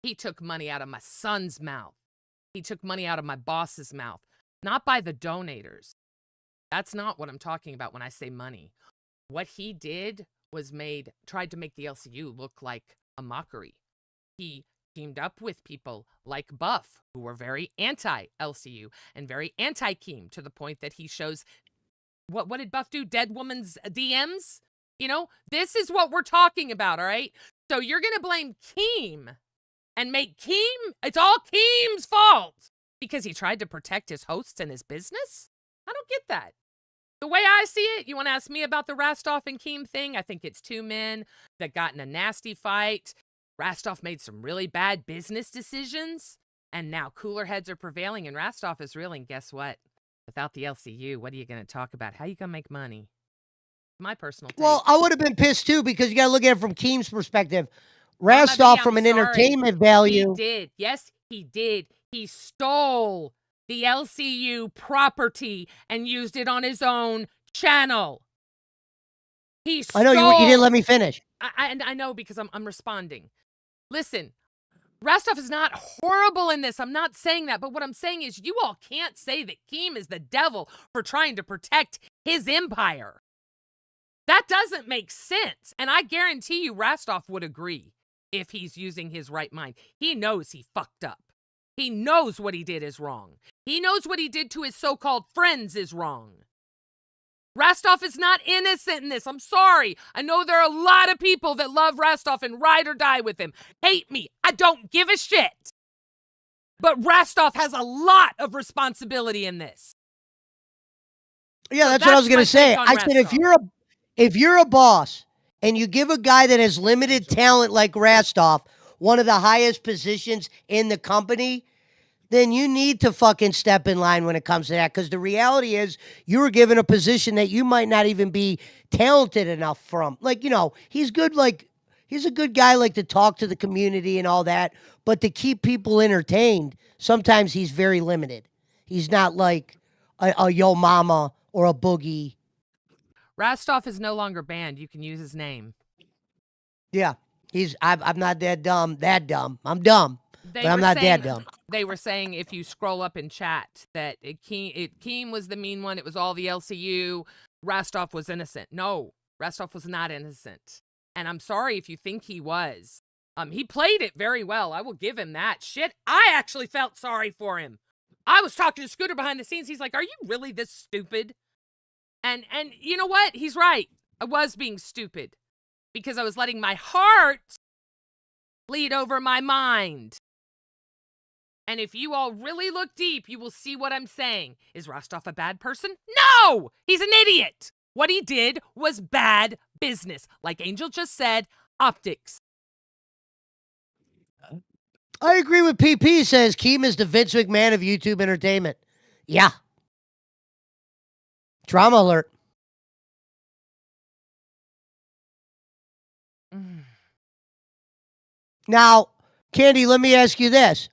He took money out of my son's mouth. He took money out of my boss's mouth. Not by the donators. That's not what I'm talking about when I say money. What he did was tried to make the LCU look like a mockery. He teamed up with people like Buff, who were very anti-LCU and very anti-Keem, to the point that he shows, what did Buff do? Dead woman's DMs? This is what we're talking about, all right? So you're going to blame Keem and make it's all Keem's fault because he tried to protect his hosts and his business? I don't get that. The way I see it, you want to ask me about the Rastov and Keem thing? I think it's two men that got in a nasty fight. Rastov made some really bad business decisions, and now cooler heads are prevailing, and Rastov is reeling. Guess what? Without the LCU, what are you going to talk about? How are you going to make money? My personal take. Well, I would have been pissed too because you got to look at it from Keem's perspective. Rastov, from an entertainment value. He did. Yes, he did. He stole the LCU property and used it on his own channel. I know you didn't let me finish. I know because I'm responding. Listen, Rastov is not horrible in this. I'm not saying that. But what I'm saying is you all can't say that Keem is the devil for trying to protect his empire. That doesn't make sense. And I guarantee you Rastov would agree if he's using his right mind. He knows he fucked up. He knows what he did is wrong. He knows what he did to his so-called friends is wrong. Rastov is not innocent in this. I'm sorry. I know there are a lot of people that love Rastov and ride or die with him. Hate me. I don't give a shit. But Rastov has a lot of responsibility in this. Yeah, that's what I was going to say. I said if you're a boss and you give a guy that has limited talent like Rastov one of the highest positions in the company, then you need to fucking step in line when it comes to that. Because the reality is you were given a position that you might not even be talented enough from. Like, he's good. Like, he's a good guy, like to talk to the community and all that. But to keep people entertained, sometimes he's very limited. He's not like a Yo Mama or a Boogie. Rastov is no longer banned. You can use his name. Yeah. I'm not that dumb. I'm dumb. But I'm not that dumb. They were saying if you scroll up in chat that Keem was the mean one. It was all the LCU. Rastov was innocent. No, Rastov was not innocent. And I'm sorry if you think he was. He played it very well. I will give him that. Shit, I actually felt sorry for him. I was talking to Scooter behind the scenes. He's like, "Are you really this stupid?" And you know what? He's right. I was being stupid because I was letting my heart lead over my mind. And if you all really look deep, you will see what I'm saying. Is Rastov a bad person? No! He's an idiot! What he did was bad business. Like Angel just said, optics. I agree with PP. Says Keem is the Vince McMahon of YouTube entertainment. Yeah. Drama alert. Now, Candy, let me ask you this.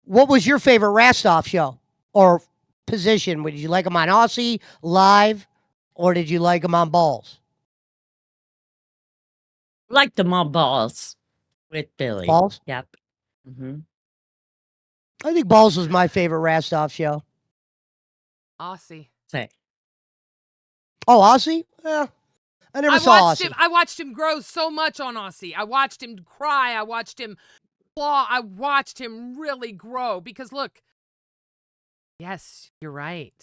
What was your favorite Rastov show or position? Did you like him on Aussie, live, or did you like him on Balls? Like them on Balls with Billy. Balls? Yep. Mm-hmm. I think Balls was my favorite Rastov show. Aussie. Say. Oh, Aussie? Yeah. I never saw Aussie. I watched him grow so much on Aussie. I watched him cry. I watched him claw. I watched him really grow because look, yes, you're right.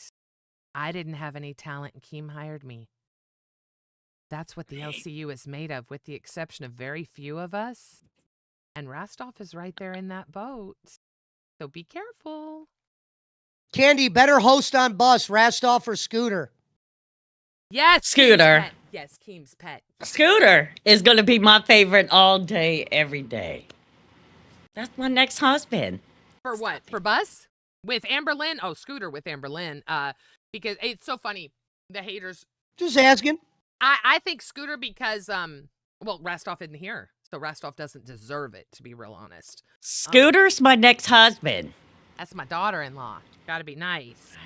I didn't have any talent and Keem hired me. That's what the LCU is made of, with the exception of very few of us. And Rastov is right there in that boat. So be careful. Candy, better host on Bus, Rastov or Scooter? Yes, Scooter. Yes, Keem's pet. Scooter is going to be my favorite all day, every day. That's my next husband. For what? For Bus? With Amberlynn? Oh, Scooter with Amberlynn. Because it's so funny. The haters. Just asking. I think Scooter because, well, Rastov isn't here. So Rastov doesn't deserve it, to be real honest. Scooter's my next husband. That's my daughter-in-law. Gotta be nice.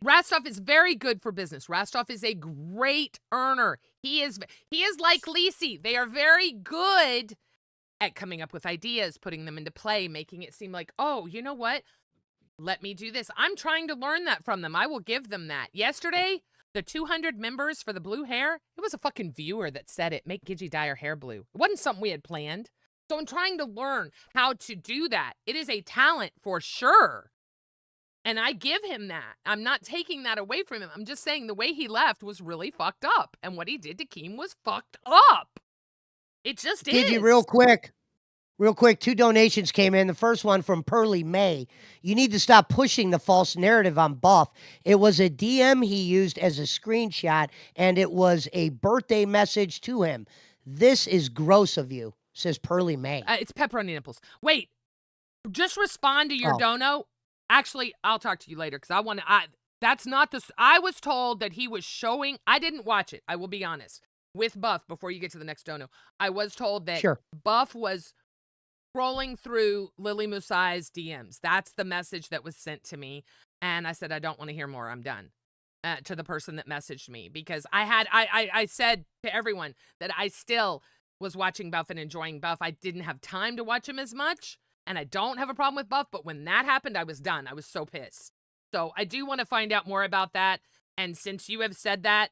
Rastov is very good for business. Rastov is a great earner. He is like Lisi. They are very good at coming up with ideas, putting them into play, making it seem like, oh, you know what? Let me do this. I'm trying to learn that from them. I will give them that. Yesterday, the 200 members for the blue hair, it was a fucking viewer that said it. Make Gidgy dye her hair blue. It wasn't something we had planned. So I'm trying to learn how to do that. It is a talent for sure. And I give him that. I'm not taking that away from him. I'm just saying the way he left was really fucked up. And what he did to Keem was fucked up. It just Gidgy, is. real quick, 2 donations came in. The first one from Pearly May. You need to stop pushing the false narrative on Buff. It was a DM he used as a screenshot, and it was a birthday message to him. This is gross of you, says Pearly May. It's pepperoni nipples. Wait, just respond to your dono. Actually, I'll talk to you later because I want to. That's not the. I was told that he was showing. I didn't watch it. I will be honest. With Buff, before you get to the next dono, I was told that Buff was scrolling through Lily Musai's DMs. That's the message that was sent to me. And I said, I don't want to hear more. I'm done. To the person that messaged me, because I said to everyone that I still was watching Buff and enjoying Buff. I didn't have time to watch him as much, and I don't have a problem with Buff, but when that happened, I was done. I was so pissed. So I do want to find out more about that. And since you have said that,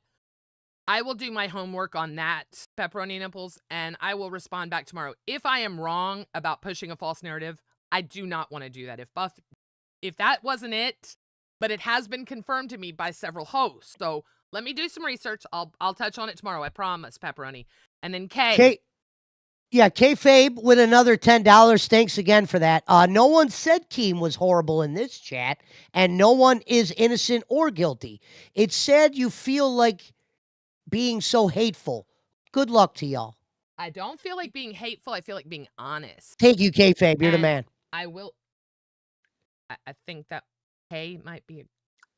I will do my homework on that, pepperoni nipples, and I will respond back tomorrow. If I am wrong about pushing a false narrative, I do not want to do that. If that wasn't it, but it has been confirmed to me by several hosts. So let me do some research. I'll touch on it tomorrow. I promise, pepperoni. And then Kayfabe with another $10. Thanks again for that. No one said Keem was horrible in this chat, and no one is innocent or guilty. It's sad you feel like being so hateful. Good luck to y'all. I don't feel like being hateful. I feel like being honest. Thank you, Kayfabe. You're the man. I think that Kay might be a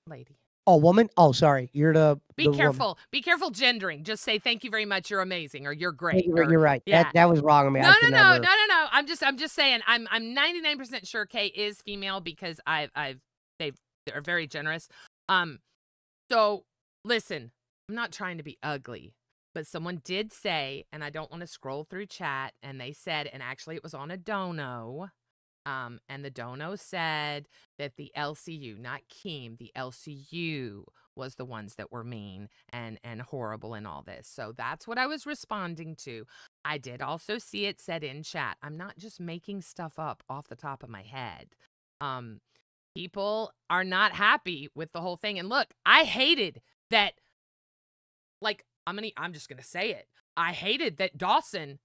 lady. Oh, woman? Oh, sorry. You're the Be careful. Woman. Be careful gendering. Just say thank you very much. You're amazing, or you're great. You're right. Yeah. That was wrong of me. No. I'm just saying. I'm 99% sure Kay is female because they're very generous. So listen, I'm not trying to be ugly, but someone did say, and I don't want to scroll through chat, and they said, and actually it was on a dono. And the dono said that the LCU, not Keem, the LCU was the ones that were mean and horrible in all this. So that's what I was responding to. I did also see it said in chat. I'm not just making stuff up off the top of my head. People are not happy with the whole thing. And look, I hated that. Like, I'm just going to say it. I hated that Dawson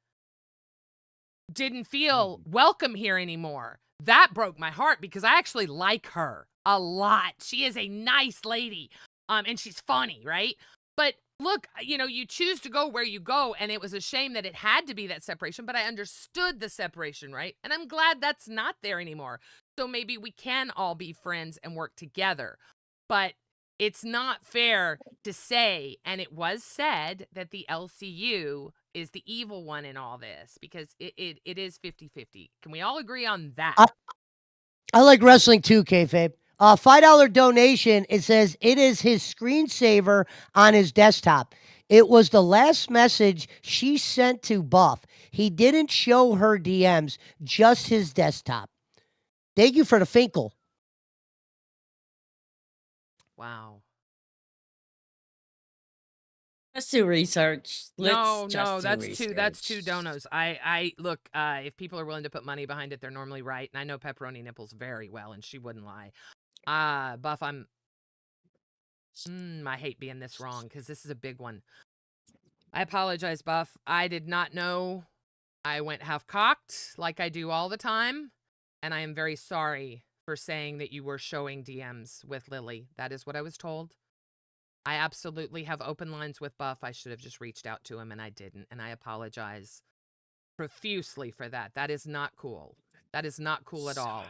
didn't feel welcome here anymore. That broke my heart because I actually like her a lot. She is a nice lady. And she's funny, right? But look, you choose to go where you go, and it was a shame that it had to be that separation, but I understood the separation, right? And I'm glad that's not there anymore. So maybe we can all be friends and work together. But it's not fair to say, and it was said, that the LCU is the evil one in all this, because it is 50-50. Can we all agree on that? I like wrestling too, Kayfabe. $5 donation. It says it is his screensaver on his desktop. It was the last message she sent to Buff. He didn't show her DMs, just his desktop. Thank you for the Finkel. Wow. Let's do research. No, that's two donos. I look, if people are willing to put money behind it, they're normally right. And I know Pepperoni Nipples very well, and she wouldn't lie. Buff, I hate being this wrong because this is a big one. I apologize, Buff. I did not know. I went half-cocked like I do all the time, and I am very sorry for saying that you were showing DMs with Lily. That is what I was told. I absolutely have open lines with Buff. I should have just reached out to him, and I didn't, and I apologize profusely for that. That is not cool. That is not cool at all.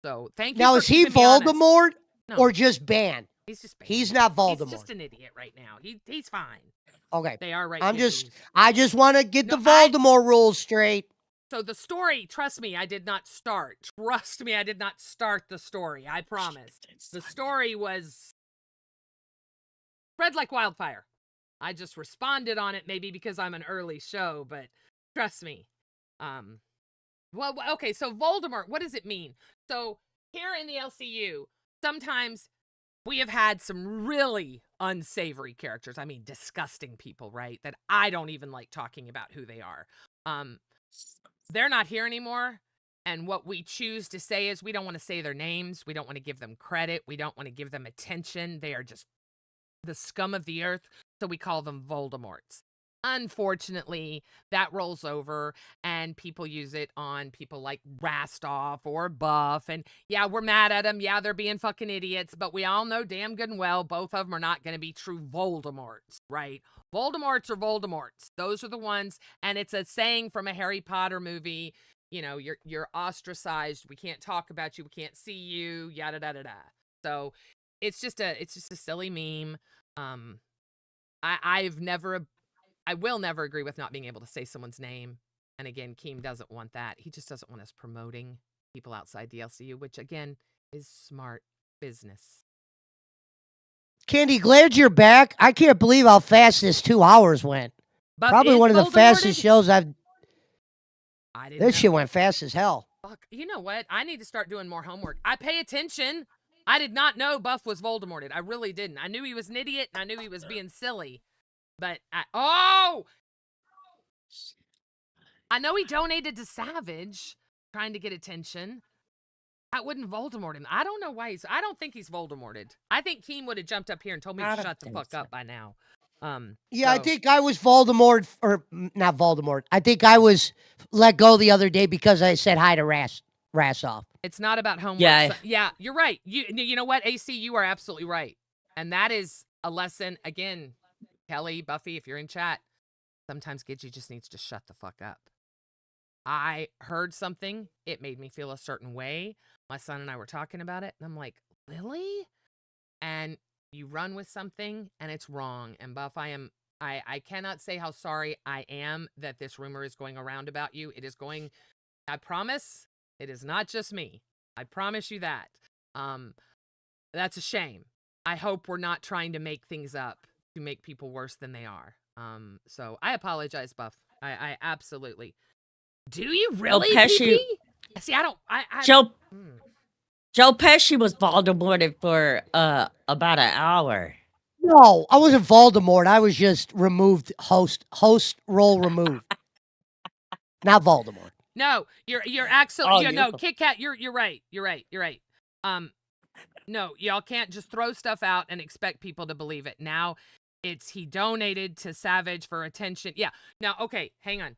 So thank you. Now, is he Voldemort or just banned? He's just banned. He's not Voldemort. He's just an idiot right now. He's fine. Okay. They are right. I just want to get the Voldemort rules straight. So the story, trust me, I did not start. Trust me, I did not start the story. I promise. The story was spread like wildfire. I just responded on it, maybe because I'm an early show, but trust me. Well, okay, so Voldemort, what does it mean? So here in the LCU, sometimes we have had some really unsavory characters. I mean, disgusting people, right? That I don't even like talking about who they are. They're not here anymore. And what we choose to say is we don't want to say their names. We don't want to give them credit. We don't want to give them attention. They are just the scum of the earth. So we call them Voldemorts. Unfortunately, that rolls over and people use it on people like Rastoff or Buff. And yeah, we're mad at them. Yeah, they're being fucking idiots. But we all know damn good and well both of them are not going to be true Voldemorts, right? Voldemorts are Voldemorts. Those are the ones. And it's a saying from a Harry Potter movie. You know, you're ostracized. We can't talk about you. We can't see you. Yada da da da. So it's just a silly meme. I will never agree with not being able to say someone's name. And again, Keem doesn't want that. He just doesn't want us promoting people outside the LCU, which again is smart business. Candy, glad you're back. I can't believe how fast this 2 hours went. Buff Probably is one of the Voldemorted? fastest shows I've. I didn't This know. shit went fast as hell. Fuck. You know what? I need to start doing more homework. I pay attention. I did not know Buff was Voldemorted. I really didn't. I knew he was an idiot and I knew he was being silly. But I know he donated to Savage, trying to get attention. That wouldn't Voldemort him. I don't know why I don't think he's Voldemorted. I think Keem would have jumped up here and told me to shut the fuck up by now. Yeah, I think I was Voldemort, or not Voldemort. I think I was let go the other day because I said hi to Rassoff. It's not about homework. Yeah. Yeah, you're right. You know what, AC, you are absolutely right. And that is a lesson, again, Kelly, Buffy, if you're in chat, sometimes Gidgy just needs to shut the fuck up. I heard something. It made me feel a certain way. My son and I were talking about it, and I'm like, Lily? And you run with something, and it's wrong. And Buff, I cannot say how sorry I am that this rumor is going around about you. It is going, I promise, it is not just me. I promise you that. That's a shame. I hope we're not trying to make things up to make people worse than they are. So I apologize, Buff. I absolutely. Do you really? Pesci. See, I don't. Joe Pesci was Voldemorted for about an hour. No, I wasn't Voldemort. I was just removed, host role removed. Not Voldemort. No, you're actually no Kit Kat. You're right. You're right. No, y'all can't just throw stuff out and expect people to believe it. Now, it's he donated to Savage for attention. Yeah. Now, okay, hang on.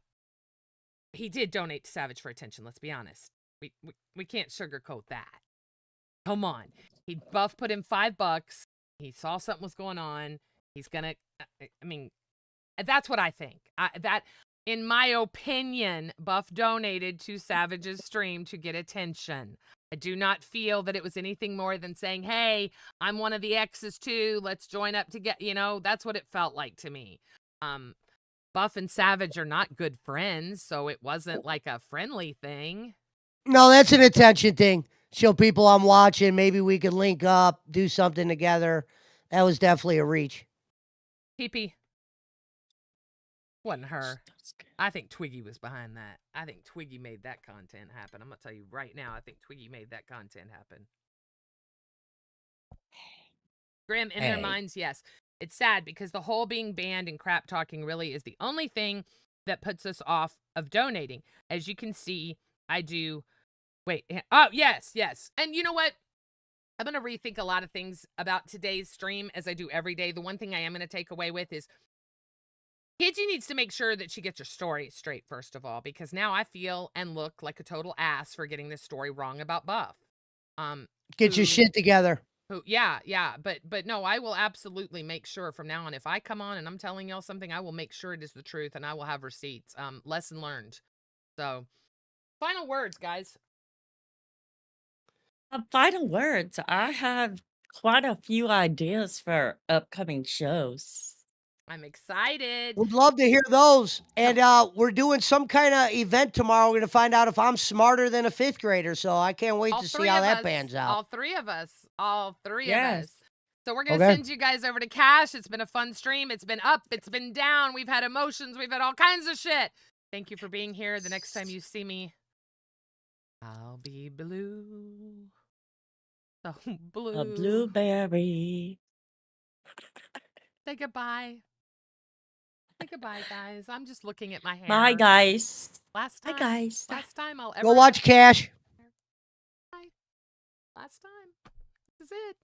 He did donate to Savage for attention. Let's be honest. We can't sugarcoat that. Come on. Buff put in $5. He saw something was going on. He's gonna. I mean, that's what I think. In my opinion, Buff donated to Savage's stream to get attention. I do not feel that it was anything more than saying, hey, I'm one of the X's too. Let's join up to get, that's what it felt like to me. Buff and Savage are not good friends, so it wasn't like a friendly thing. No, that's an attention thing. Show people I'm watching. Maybe we could link up, do something together. That was definitely a reach. Pee-pee. Wasn't her. I think Twiggy was behind that. I think Twiggy made that content happen. I'm going to tell you right now, I think Twiggy made that content happen. Grim, in their minds, yes. It's sad because the whole being banned and crap talking really is the only thing that puts us off of donating. As you can see, I do... Wait. Oh, yes. And you know what? I'm going to rethink a lot of things about today's stream as I do every day. The one thing I am going to take away with is Gidgy needs to make sure that she gets her story straight, first of all, because now I feel and look like a total ass for getting this story wrong about Buff. Get your shit together. Yeah. But no, I will absolutely make sure from now on, if I come on and I'm telling y'all something, I will make sure it is the truth and I will have receipts. Lesson learned. So, final words, guys. Final words. I have quite a few ideas for upcoming shows. I'm excited. Would love to hear those. And we're doing some kind of event tomorrow. We're going to find out if I'm smarter than a 5th grader. So I can't wait to see how that pans out. All three of us. So we're going to send you guys over to Cash. It's been a fun stream. It's been up. It's been down. We've had emotions. We've had all kinds of shit. Thank you for being here. The next time you see me, I'll be blue. So blue. A blueberry. Say goodbye. Say goodbye, guys. I'm just looking at my hair. Bye, guys. Last time I'll ever go watch Cash. Bye. Last time. This is it.